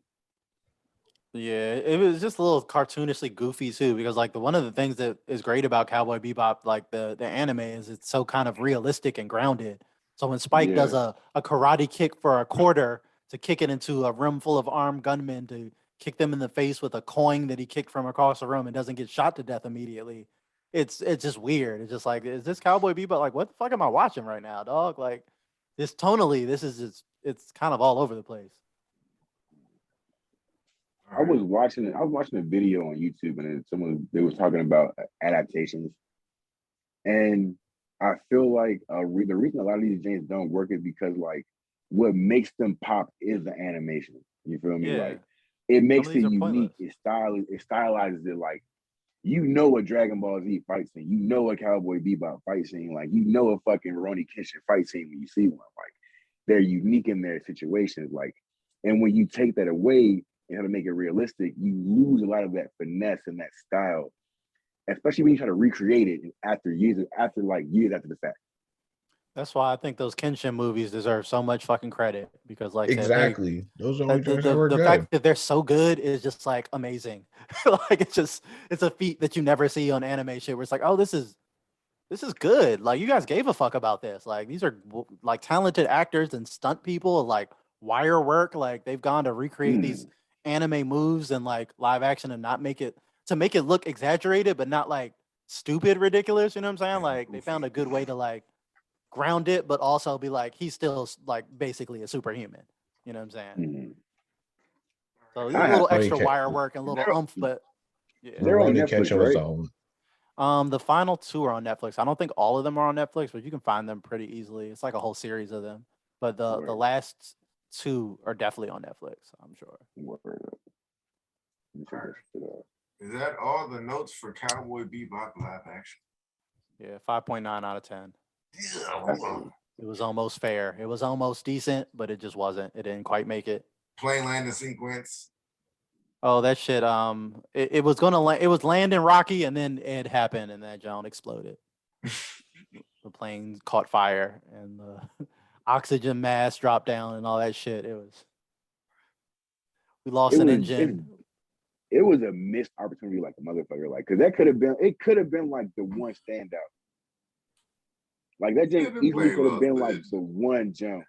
Yeah, it was just a little cartoonishly goofy too, because like one of the things that is great about Cowboy Bebop, like the anime, is it's so kind of realistic and grounded. So when Spike does a karate kick for a quarter to kick it into a room full of armed gunmen to kick them in the face with a coin that he kicked from across the room and doesn't get shot to death immediately. It's just weird. It's just like, is this Cowboy Bebop? Like, what the fuck am I watching right now, dog? Like, this tonally, it's kind of all over the place. I was watching a video on YouTube, and then they was talking about adaptations, and I feel like the reason a lot of these things don't work is because like what makes them pop is the animation. You feel me? Like it makes it unique. It stylizes it like. You know a Dragon Ball Z fight scene. You know a Cowboy Bebop fight scene. Like, you know a fucking Rurouni Kenshin fight scene when you see one. Like, they're unique in their situations. Like, and when you take that away and how to make it realistic, you lose a lot of that finesse and that style, especially when you try to recreate it after years after the fact. That's why I think those Kenshin movies deserve so much fucking credit, because like those are the fact that they're so good is just like amazing. Like it's a feat that you never see on anime shit where it's like, oh, this is good. Like you guys gave a fuck about this. Like these are like talented actors and stunt people, like wire work. Like they've gone to recreate these anime moves and like live action and not make it look exaggerated, but not like stupid ridiculous. You know what I'm saying? Like they found a good way to like ground it, but also be like, he's still like basically a superhuman. You know what I'm saying? So a little extra wire work and a little oomph, but they're on Netflix, right? The final 2 are on Netflix. I don't think all of them are on Netflix, but you can find them pretty easily. It's like a whole series of them. But the last 2 are definitely on Netflix, I'm sure. Is that all the notes for Cowboy Bebop live action? Yeah, 5.9 out of 10. It was almost fair. It was almost decent, but it just wasn't. It didn't quite make it. Plane landing sequence. Oh, that shit. It was gonna land. It was landing rocky, and then it happened, and that John exploded. The plane caught fire, and the oxygen mask dropped down, and all that shit. We lost an engine. It was a missed opportunity, like a motherfucker. Like, cause it could have been like the one standout. Like that just easily could have been like the one jump.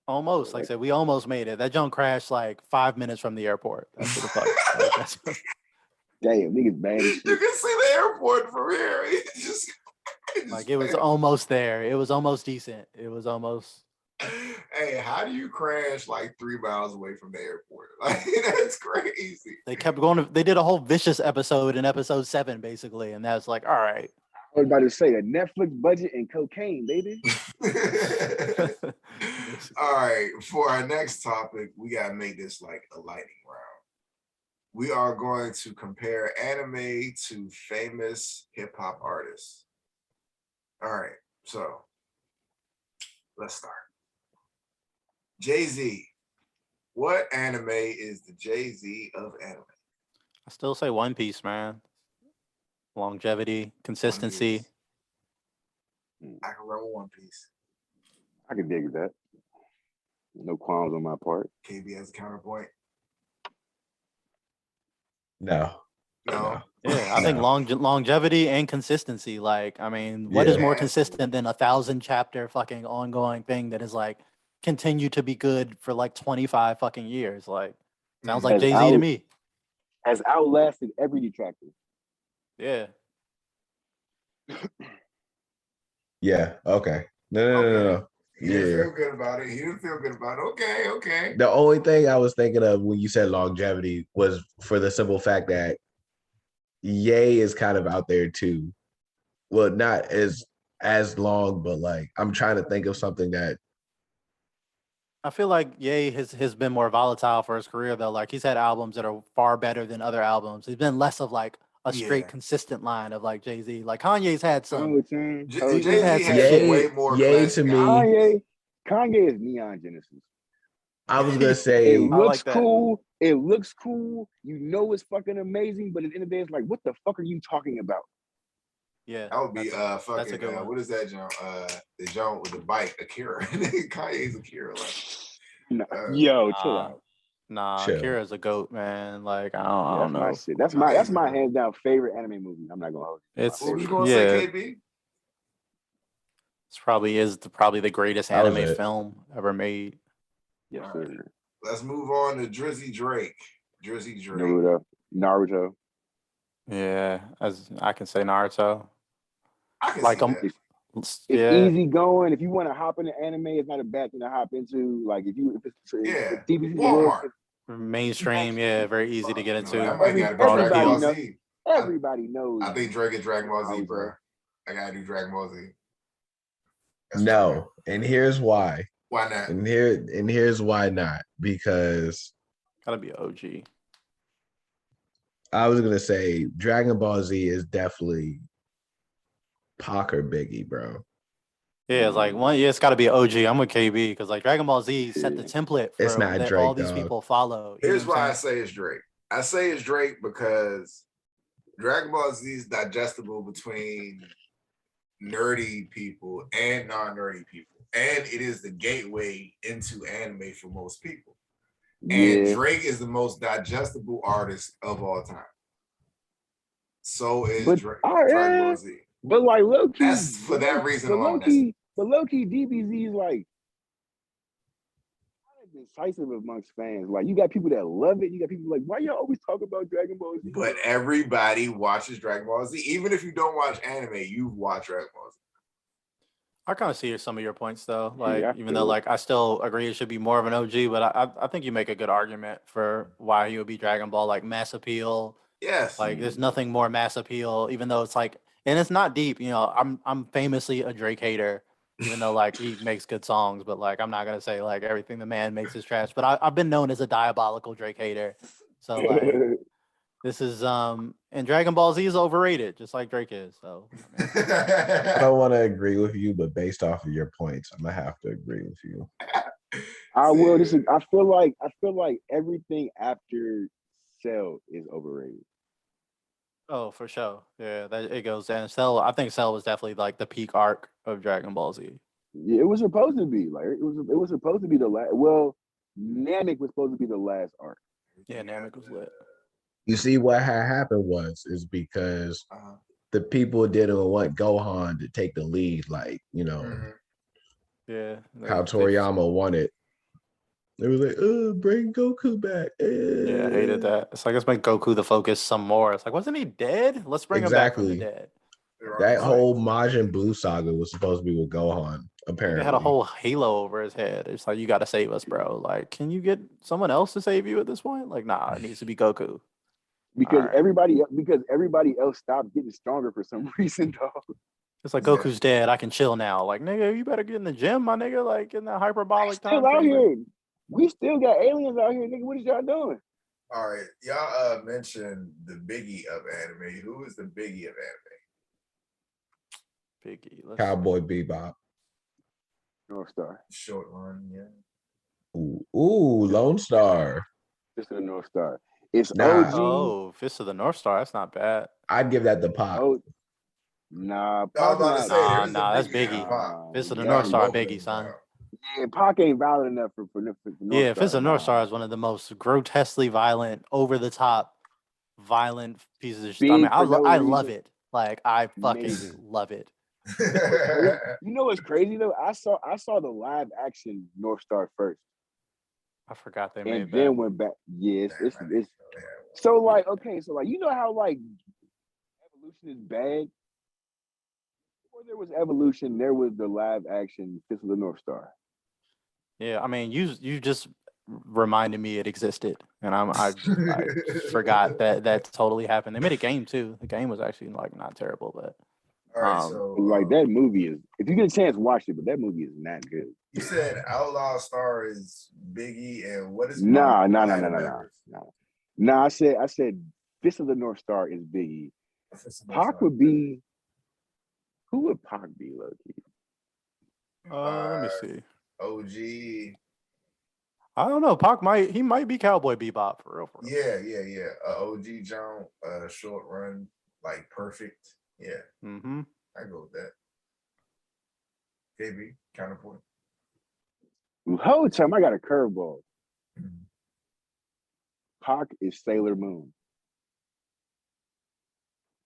Almost, like I said, we almost made it. That jump crashed like 5 minutes from the airport. That's what the fuck. Damn, niggas bad. You can see the airport from here. It was almost there. It was almost decent. It was almost. Hey, how do you crash like 3 miles away from the airport? Like that's crazy. They kept going. They did a whole Vicious episode in episode 7, basically, and that's like, all right. I was about to say a Netflix budget and cocaine, baby. All right, for our next topic, we gotta make this like a lightning round. We are going to compare anime to famous hip hop artists. All right, so let's start. Jay-Z. What anime is the Jay-Z of anime? I still say One Piece, man. Longevity, consistency. I can run with One Piece. I can dig that. No qualms on my part. KB has a counterpoint. No. No. Yeah, I think longevity and consistency. Like, I mean, what is more consistent than 1,000-chapter fucking ongoing thing that is like continue to be good for like 25 fucking years? Like, sounds like Jay-Z to me. Has outlasted every detractor. Yeah. Yeah. Okay. No. He didn't feel good about it. Okay. The only thing I was thinking of when you said longevity was for the simple fact that Ye is kind of out there too. Well, not as long, but like I'm trying to think of something that I feel like Ye has been more volatile for his career though. Like he's had albums that are far better than other albums. He's been less of like a straight consistent line of like Jay-Z. Like Kanye's had some. Jay-Z has way more to me. Kanye is Neon Genesis. I was gonna say it looks cool. It looks cool. You know it's fucking amazing, but at the end of the day, it's like, what the fuck are you talking about? Yeah, that would be fucking. What is that John? The John with the bike, Akira. Kanye's Akira. Like, chill out. Nah, Akira's a goat, man. Like I don't know. My shit. That's my hands down favorite anime movie. I'm not gonna hold you. What was you gonna say, KB? This probably the greatest anime film ever made. Yes, sir. Let's move on to Drizzy Drake. Naruto. Yeah, as I can say Naruto. I can like see that. It's easy going. If you want to hop into anime, it's not a bad thing to hop into. Like if it's Walmart. Mainstream, very easy to get into. Everybody knows. I think Drake is Dragon Ball Z, bro. I gotta do Dragon Ball Z. No, and here's why. Why not? And here's why not. Because gotta be OG. I was gonna say Dragon Ball Z is definitely Pac or Biggie, bro. Yeah, it's like it's gotta be OG. I'm with KB because like Dragon Ball Z set the template for it's not Drake, all these people follow. Here's why I say it's Drake. I say it's Drake because Dragon Ball Z is digestible between nerdy people and non-nerdy people. And it is the gateway into anime for most people. And Drake is the most digestible artist of all time. So is Dragon Ball Z. But like low-key, that's for that reason alone. But low-key, DBZ is like decisive amongst fans. Like you got people that love it. You got people like, why y'all always talk about Dragon Ball Z? But everybody watches Dragon Ball Z. Even if you don't watch anime, you watch Dragon Ball Z. I kind of see some of your points though. Like even though like I still agree it should be more of an OG, but I think you make a good argument for why he would be Dragon Ball, like mass appeal. Yes. Like there's nothing more mass appeal, even though it's like, and it's not deep. You know, I'm famously a Drake hater, even though like he makes good songs, but like I'm not gonna say like everything the man makes is trash. But I've been known as a diabolical Drake hater. So like this is and Dragon Ball Z is overrated, just like Drake is. So I don't want to agree with you, but based off of your points, I'm gonna have to agree with you. I will. I feel like everything after Cell is overrated. Oh, for sure. Yeah, that it goes down. Cell, I think Cell was definitely like the peak arc of Dragon Ball Z. Yeah, it was supposed to be like it was supposed to be the last. Well, Namek was supposed to be the last arc. Yeah, Namek was lit. You see what had happened is because the people didn't want Gohan to take the lead, like yeah, how Toriyama wanted. They were like, bring Goku back. Yeah, I hated that. It's like, let's make Goku the focus some more. It's like, wasn't he dead? Let's bring him back from the dead. That whole Majin Buu saga was supposed to be with Gohan, apparently. He had a whole halo over his head. It's like, you got to save us, bro. Like, can you get someone else to save you at this point? Like, nah, it needs to be Goku. because right. everybody else stopped getting stronger for some reason, though. It's like Goku's dead. I can chill now. Like, nigga, you better get in the gym, my nigga. Like in that hyperbolic time. Still out here. We still got aliens out here, nigga. What is y'all doing? All right, y'all mentioned the Biggie of anime. Who is the Biggie of anime? Biggie. Cowboy Bebop. North Star. Short run, yeah. Ooh, Lone Star. Fist of the North Star. It's Nah. OG. Oh, Fist of the North Star. That's not bad. I'd give that the Pop. Oh, nah. I was about to say, nah, that's Biggie. Fist of the North Star, Biggie, son. Yeah, Pac ain't valid enough for North Yeah, Star. Fist of the North Star is one of the most grotesquely violent, over the top, violent pieces of shit. I mean, I love it. Like, I fucking love it. You know what's crazy though? I saw the live action North Star first. I forgot they made and that. then went back. Yeah, it's so like okay, so like you know how like evolution is bad. Before there was evolution, there was the live action Fist of the North Star. Yeah, I mean, you just reminded me it existed, and I forgot that totally happened. They made a game too. The game was actually like not terrible, but all right, so like that movie is. If you get a chance, watch it. But that movie is not good. You said Outlaw Star is Biggie, and what is Nah. I said Fist of the North Star is Biggie. Pac would be. Who would Pac be, Loki? Let me see. OG. I don't know. Pac might be Cowboy Bebop for real. Yeah. OG John, short run, like perfect. Yeah. Mm-hmm. I go with that. KB, counterpoint. The whole time I got a curveball. Pac is Sailor Moon.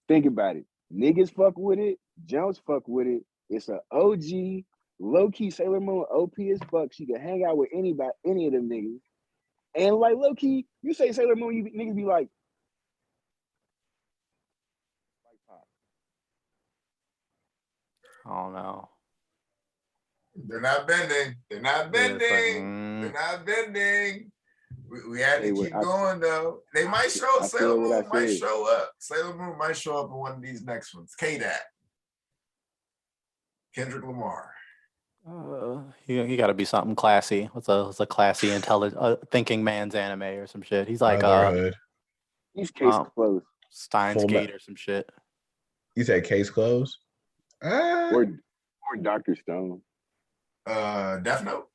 Think about it. Niggas fuck with it. Jones fuck with it. It's an OG, low-key Sailor Moon, OP as fuck. She can hang out with any of them niggas. And like low-key, you say Sailor Moon, you niggas be like Pac. I don't know. They're not bending. They're not bending. We had to keep going though. They might show up. Sailor Moon might show up. Sailor Moon might show up in one of these next ones. K-Dat. Kendrick Lamar. He got to be something classy. What's a classy, intelligent, thinking man's anime or some shit? He's like he's case closed. Steins Gate or some shit. You said Case Closed? Or Dr. Stone. Death Note.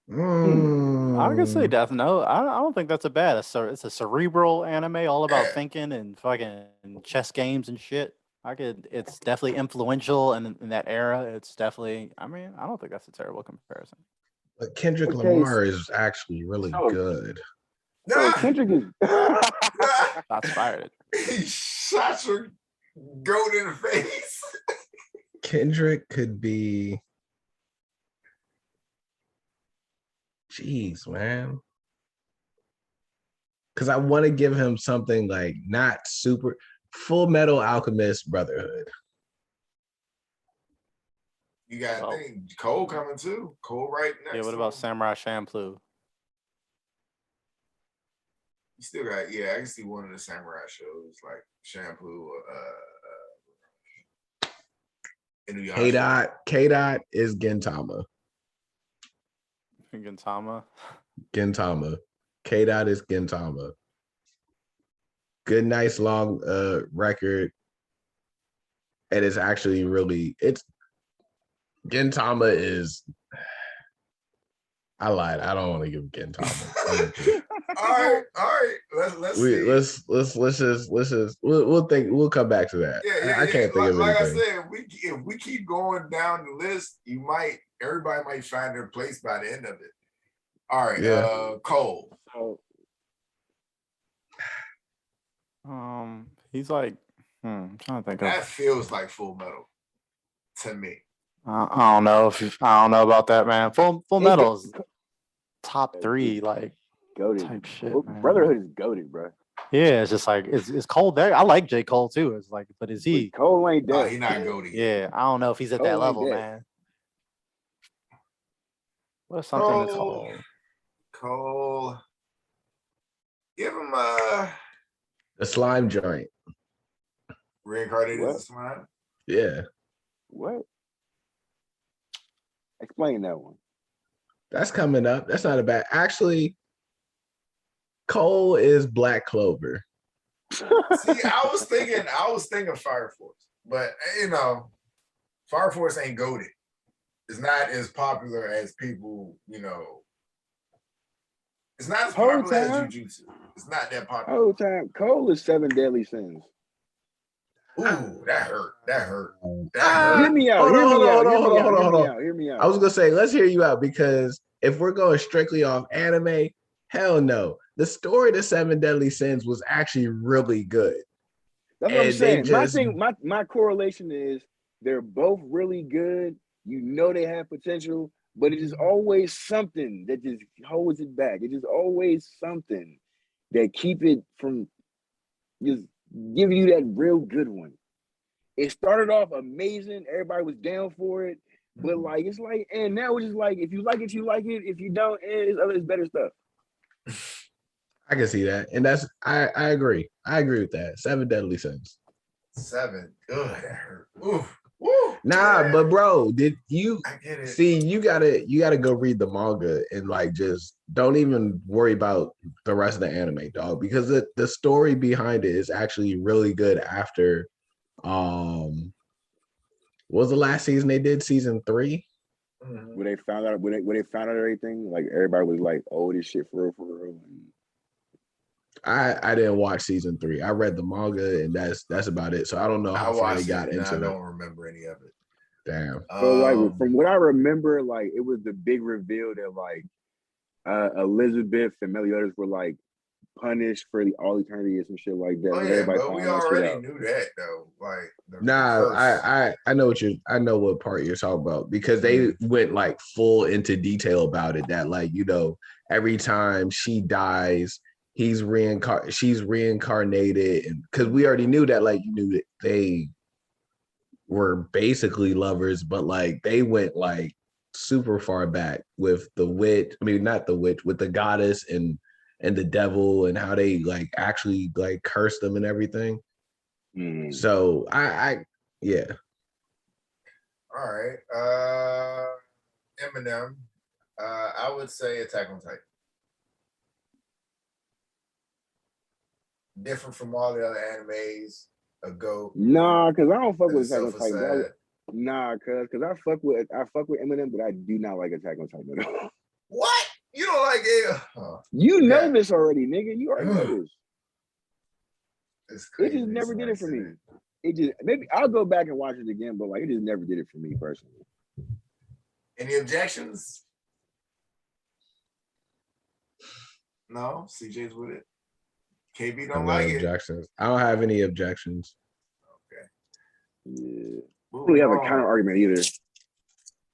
I can say Death Note. I don't think that's a bad. It's a cerebral anime, all about thinking and fucking chess games and shit. It's definitely influential in that era. It's definitely. I mean, I don't think that's a terrible comparison. But Kendrick Lamar is actually really good. So Kendrick is. Shots fired. He shot your goat in the face. Kendrick could be. Jeez, man. Because I want to give him something like not super Full Metal Alchemist Brotherhood. You got Cole coming too. Cole right next. Yeah, what about Samurai Champloo? You still got I can see one of the samurai shows like Shampoo or K-Dot is Gintama. Gintama. K-Dot is Gintama. Good, nice, long record. And it's actually Gintama is. I lied. I don't want to give Gintama. all right. Let's just we'll think. We'll come back to that. I can't think of anything. Like I said, if we keep going down the list, everybody might find their place by the end of it. All right, Cole. He's like, I'm trying to think of. That feels like Full Metal to me. I don't know about that, man. Full Metal is top 3, like goated type shit. Man. Brotherhood is goated, bro. Yeah, it's just like it's Cole there. I like J. Cole too. It's like, but is he? But Cole ain't dead. He's not goated. Yeah, I don't know if he's at that level, man. What's something that's Cole? Give him The slime joint. Reincarnated as a slime? Yeah. What? Explain that one. That's coming up. That's not a bad. Actually, Cole is Black Clover. See, I was thinking Fire Force, but Fire Force ain't goated. It's not as popular as people, It's not as popular as Jujutsu. It's not that popular. Whole time, Cole is 7 Deadly Sins. Ooh, that hurt. Hear me out. Hear me out. I was gonna say, let's hear you out, because if we're going strictly off anime, hell no. The story to 7 Deadly Sins was actually really good. That's what I'm saying. My correlation is they're both really good. They have potential, but it is always something that just holds it back. It is always something that keep it from just giving you that real good one. It started off amazing. Everybody was down for it. But and now it's just like, if you like it, you like it. If you don't, it's better stuff. I can see that. And that's, I agree. I agree with that. 7 Deadly Sins. 7. Ugh, that hurt. Oof. Woo, nah, but bro, did you see? You gotta go read the manga and just don't even worry about the rest of the anime, dog, because the story behind it is actually really good. After what was the last season they did? Season 3, where they found out everything. Like, everybody was like, "Oh, this shit for real." I didn't watch season 3. I read the manga, and that's about it. So I don't know how far they got into it. I don't remember any of it. Damn. So from what I remember, it was the big reveal that Elizabeth and Meliodas were punished for all eternity and some shit like that. Oh yeah, but we already knew that though. I know what part you're talking about, because they went full into detail about it. That every time she dies, she's reincarnated, and because we already knew that that they were basically lovers, but they went super far back with the witch. I mean, not the witch, with the goddess and the devil, and how they actually cursed them and everything. So I yeah. All right. Eminem. I would say Attack on Titan. Different from all the other animes. A GOAT. Nah, because I don't fuck with Attack on Titan. Nah, because I fuck with Eminem, but I do not like Attack on Titan at all. What? You don't like it? You know this already, nigga. You already know this. It just never did it for me. It just, maybe I'll go back and watch it again, but it just never did it for me personally. Any objections? No, CJ's with it. KB don't like objections. I don't have any objections. Okay. Yeah. We don't really have a counter argument either.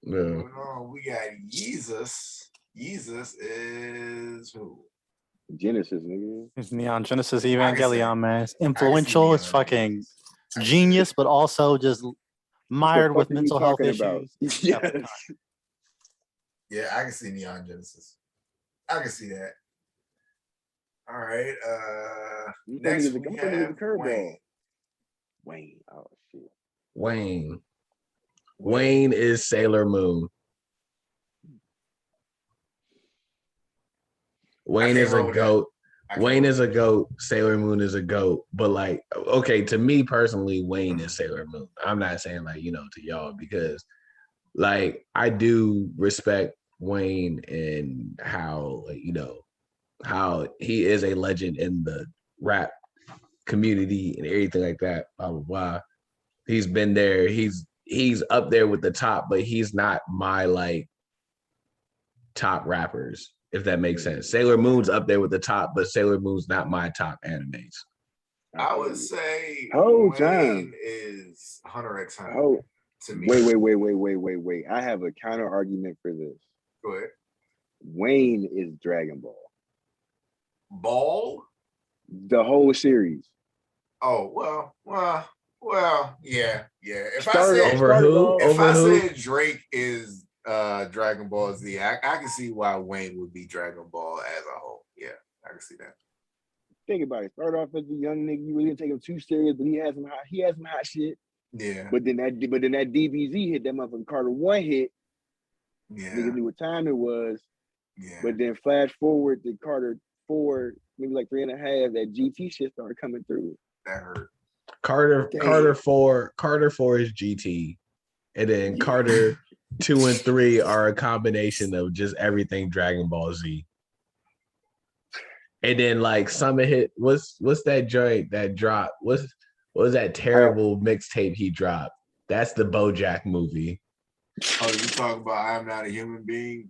No. We got Yeezus. Yeezus is who? Genesis, nigga. It's Neon Genesis Evangelion, man. It's influential. It's fucking genius, but also just mired with mental health issues. Yes. Yeah, I can see Neon Genesis. I can see that. All right. Next we have Wayne. Wayne. Oh shit. Wayne is Sailor Moon. Wayne is a goat. Wayne is a goat. Sailor Moon is a goat. But okay, to me personally, Wayne is Sailor Moon. I'm not saying to y'all, because I do respect Wayne and how how he is a legend in the rap community and everything like that. Blah blah blah. He's been there. He's up there with the top, but he's not my top rappers, if that makes sense. Sailor Moon's up there with the top, but Sailor Moon's not my top animes. I would say Wayne is Hunter x Hunter. To me. Wait. I have a counter argument for this. Go ahead. Wayne is Dragon Ball? The whole series. Oh, well, yeah. If I said Drake is Dragon Ball Z, I can see why Wayne would be Dragon Ball as a whole. Yeah, I can see that. Think about it. Start off as a young nigga, you really didn't take him too serious, but he had some hot shit. Yeah. But then that DBZ hit, that motherfucking Carter 1 hit. Yeah. Niggas knew what time it was. Yeah. But then flash forward to Carter 4, maybe like 3.5, that GT shit started coming through. That hurt. Carter 4 is GT, and then Carter 2 and 3 are a combination of just everything Dragon Ball Z. And then like Summit hit. What's that joint that dropped? What was that terrible mixtape he dropped? That's the BoJack movie. Oh, you talk about I'm Not a Human Being?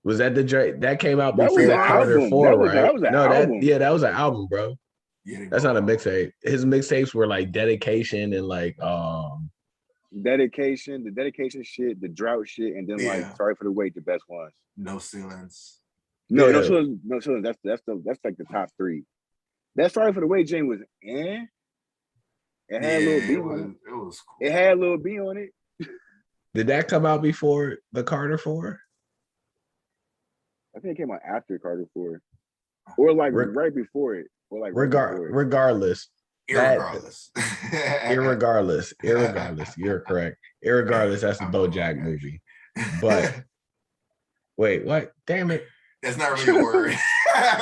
Was that the joint that came out That before was an Carter album. 4, right? That was an album. That was an album, bro. Yeah, That's not a mixtape. His mixtapes were like Dedication and like Dedication, the dedication shit, the drought shit, and then like Sorry for the Wait, the best ones. No Ceilings. No Ceilings. That's like the top 3. That Sorry for the Wait, Jane was It had a little B on it. It was cool. It had a little B on it. Did that come out before the Carter 4? I think it came out after Carter 4. Or like right before it. Or like regardless. Irregardless. You're correct. Irregardless, that's the BoJack movie. But wait, what? Damn it. That's not really a word.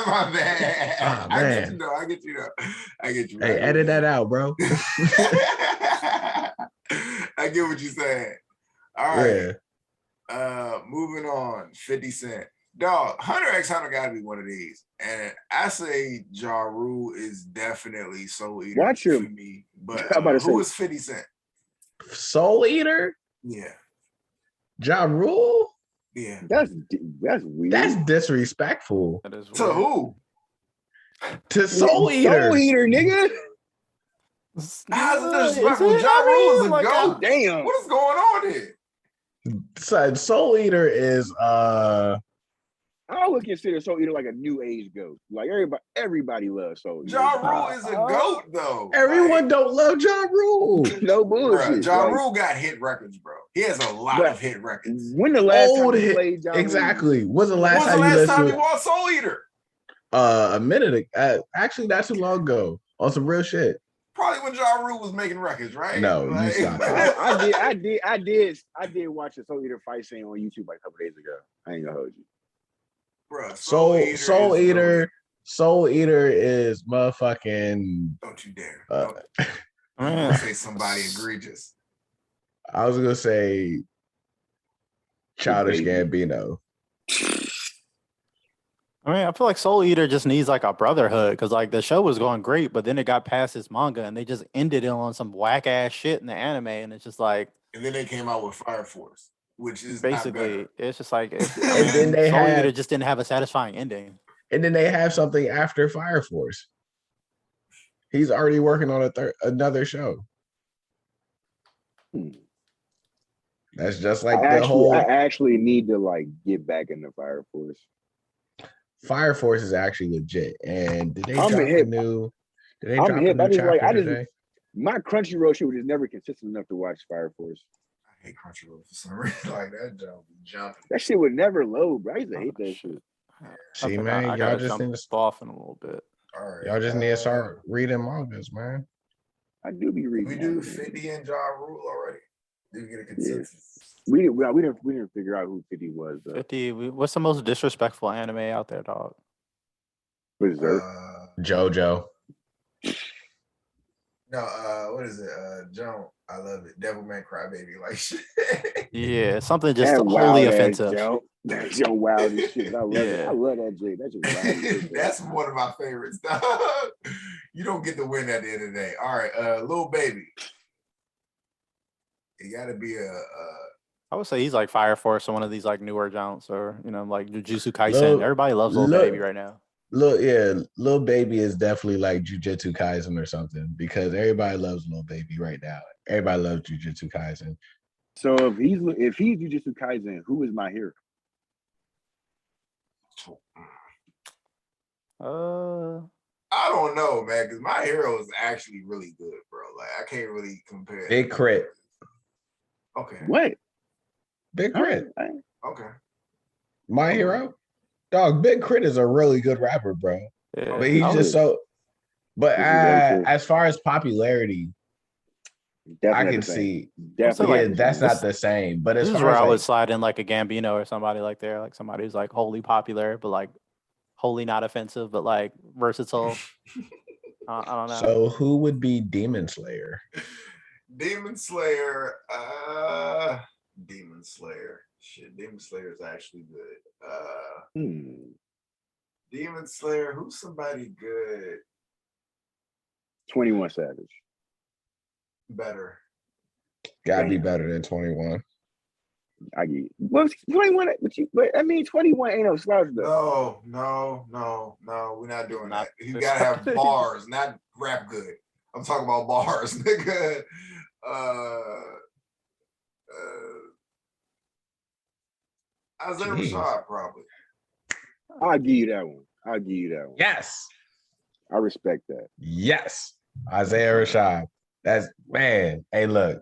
My bad. Oh, man. I get you. Hey, edit that out, bro. I get what you're saying. All right. Yeah. Moving on. 50 Cent. Dog, Hunter x Hunter gotta be one of these. And I say Ja Rule is definitely Soul Eater for me. But who is 50 Cent? Soul Eater? Yeah. Ja Rule? Yeah. That's weird. That's disrespectful. That is weird. To who? To Soul Eater. Soul Eater, nigga. How's it disrespectful? Ja Rule is a goat. Damn. What is going on here? Soul Eater is I would consider Soul Eater like a new age goat. Like everybody loves Soul Eater. Ja Rule is a goat though. Everyone don't love Ja Rule. No bullshit. Bruh, Ja Rule got hit records, bro. He has a lot of hit records. When the last time you played Ja Rule? Exactly. When's the last time you watched Soul Eater? A minute. Actually, not too long ago. On some real shit. Probably when Ja Rule was making records, right? No, you stop. I did watch a Soul Eater fight scene on YouTube like a couple days ago. I ain't gonna hold you. Bruh, Soul Eater is motherfucking. Don't you dare! Don't say somebody egregious. I was gonna say Childish Gambino. I mean, I feel like Soul Eater just needs like a brotherhood because like the show was going great, but then it got past its manga and they just ended it on some whack ass shit in the anime, and it's just like. And then they came out with Fire Force, which is basically it's just like. And then they Soul Eater just didn't have a satisfying ending. And then they have something after Fire Force. He's already working on another show. That's just like I actually need to like get back into Fire Force. Fire Force is actually legit. And did they drop a new chapter today? My Crunchyroll shit was just never consistent enough to watch Fire Force. I hate Crunchyroll for some reason. Like that jumping. That shit would never load, bro. I used to hate that shit. See, man, y'all just need to off in a little bit. All right, y'all just need to start reading mangas, man. I do be reading. We do 50 and Ja Rule already. Did we get a consensus? Yeah. We didn't figure out who 50 was. Though. 50. What's the most disrespectful anime out there, dog? Berserk. JoJo. No, what is it? Joan. I love it. Devilman Crybaby, like shit. Yeah, something just wholly offensive. That's your wildest shit. I love it. I love that Jay. That's just wild. That's one of my favorites. You don't get to win at the end of the day. All right, Lil Baby. It got to be I would say he's like Fire Force or one of these like newer Jounts or like Jujutsu Kaisen. Everybody loves Lil Baby right now. Lil Baby is definitely like Jujutsu Kaisen or something because everybody loves Lil Baby right now. Everybody loves Jujutsu Kaisen. So if he's Jujutsu Kaisen, who is my hero? I don't know, man, because my hero is actually really good, bro. Like I can't really compare. Big Crit. Okay. What? Big Crit. Okay. My hero? Dog, Big Crit is a really good rapper, bro. Yeah. But he's just so But as far as popularity, Definitely I can see. Definitely, that's not the same. But as this is far where as I would slide in like a Gambino or somebody like there, like somebody who's like wholly popular, but like wholly not offensive, but like versatile. I don't know. So who would be Demon Slayer? Demon Slayer. Demon Slayer. Shit, Demon Slayer is actually good. Demon Slayer. Who's somebody good? 21 Savage. Better. Gotta be better than 21. I get well 21, but I mean 21 ain't no slouch though. No, we're not doing that. You gotta have bars, not rap good. I'm talking about bars, nigga. Isaiah Rashad, probably. I'll give you that one. Yes. I respect that. Yes. Isaiah Rashad. That's man. Hey, look.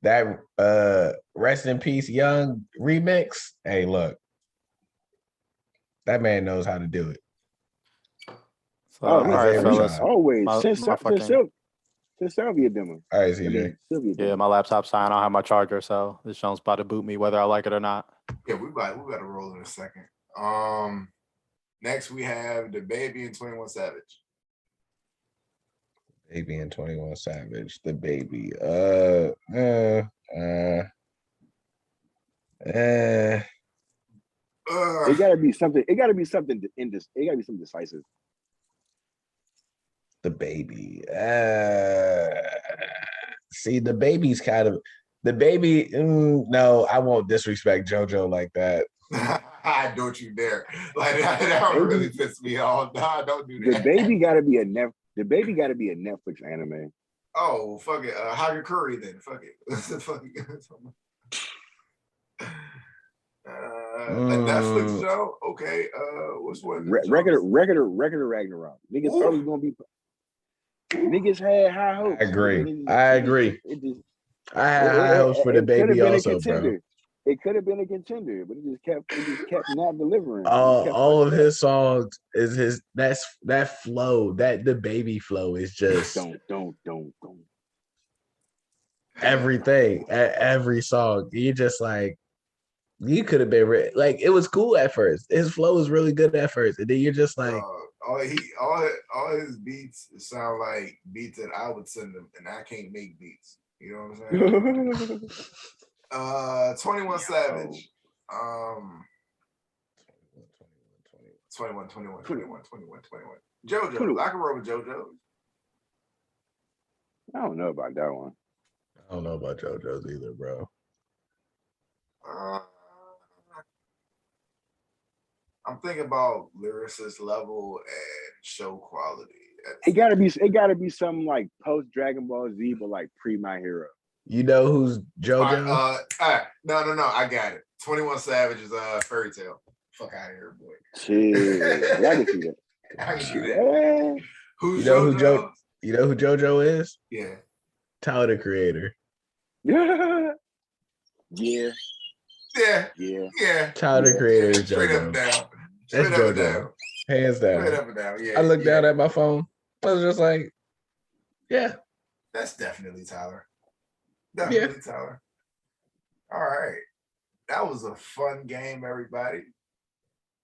That Rest in Peace Young remix. Hey, look. That man knows how to do it. So, all right, fellas. Always. Since Sylvia demo. All right, CJ. Yeah, my laptop's dying. I don't have my charger, so this show's about to boot me whether I like it or not. Yeah, we got to roll in a second. Next we have the Baby and 21 Savage. Baby and 21 Savage. The Baby. It gotta be something. It gotta be something in this. It gotta be something decisive. The Baby. See, the Baby's kind of the Baby. No, I won't disrespect JoJo like that. Don't you dare! Like that really pissed me off. Nah, don't do that. The Baby gotta be a Netflix anime. Oh fuck it, Haga Curry then. Fuck it. A Netflix show. Okay. What's one? Regular Ragnarok. Niggas thought it was gonna be. Niggas had high hopes. I agree. I had high hopes for the Baby also, bro. It could have been a contender, but it just kept not delivering. All of his songs is that flow, that the Baby flow is just don't. everything at every song. You just like you could have been like it was cool at first. His flow was really good at first, and then you're just like all his beats sound like beats that I would send him, and I can't make beats. You know what I'm saying? 21 Savage. 21. JoJo. I can roll with JoJo. I don't know about that one. I don't know about JoJo's either, bro. I'm thinking about lyricist level and show quality. It gotta be something like post Dragon Ball Z, but like pre My Hero. You know who's JoJo? No, I got it. 21 Savage is Fairy Tale. Fuck out of here, boy. Shit, I can see that. I can see that. Who's JoJo? You know who JoJo is? Yeah. Tyler the Creator. Yeah. Tyler the Creator is JoJo. Straight up and down. That's JoJo. Hands down. Straight up and down. Yeah. I looked down at my phone. I was just like, yeah. That's definitely Tyler. Tyler. All right. That was a fun game, everybody.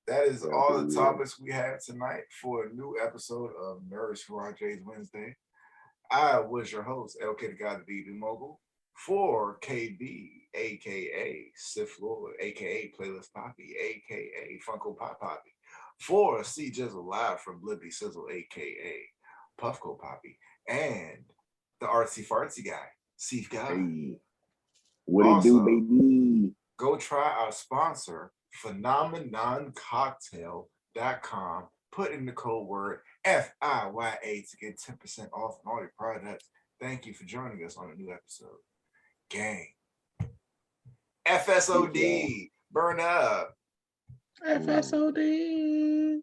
That is all the topics we have tonight for a new episode of Nerds for RJ's Wednesday. I was your host, LK the God, the DD Mogul, for KB, aka Sith Lord, aka Playlist Poppy, aka Funko Pop Poppy, for C Jizzle live from Blippi Sizzle, aka Puffco Poppy, and the artsy fartsy guy, Steve Guy. Hey, what it do, baby? Go try our sponsor, phenomenoncocktail.com. Put in the code word FIYA to get 10% off on all your products. Thank you for joining us on a new episode. Gang. FSOD. Burn up. FSOD.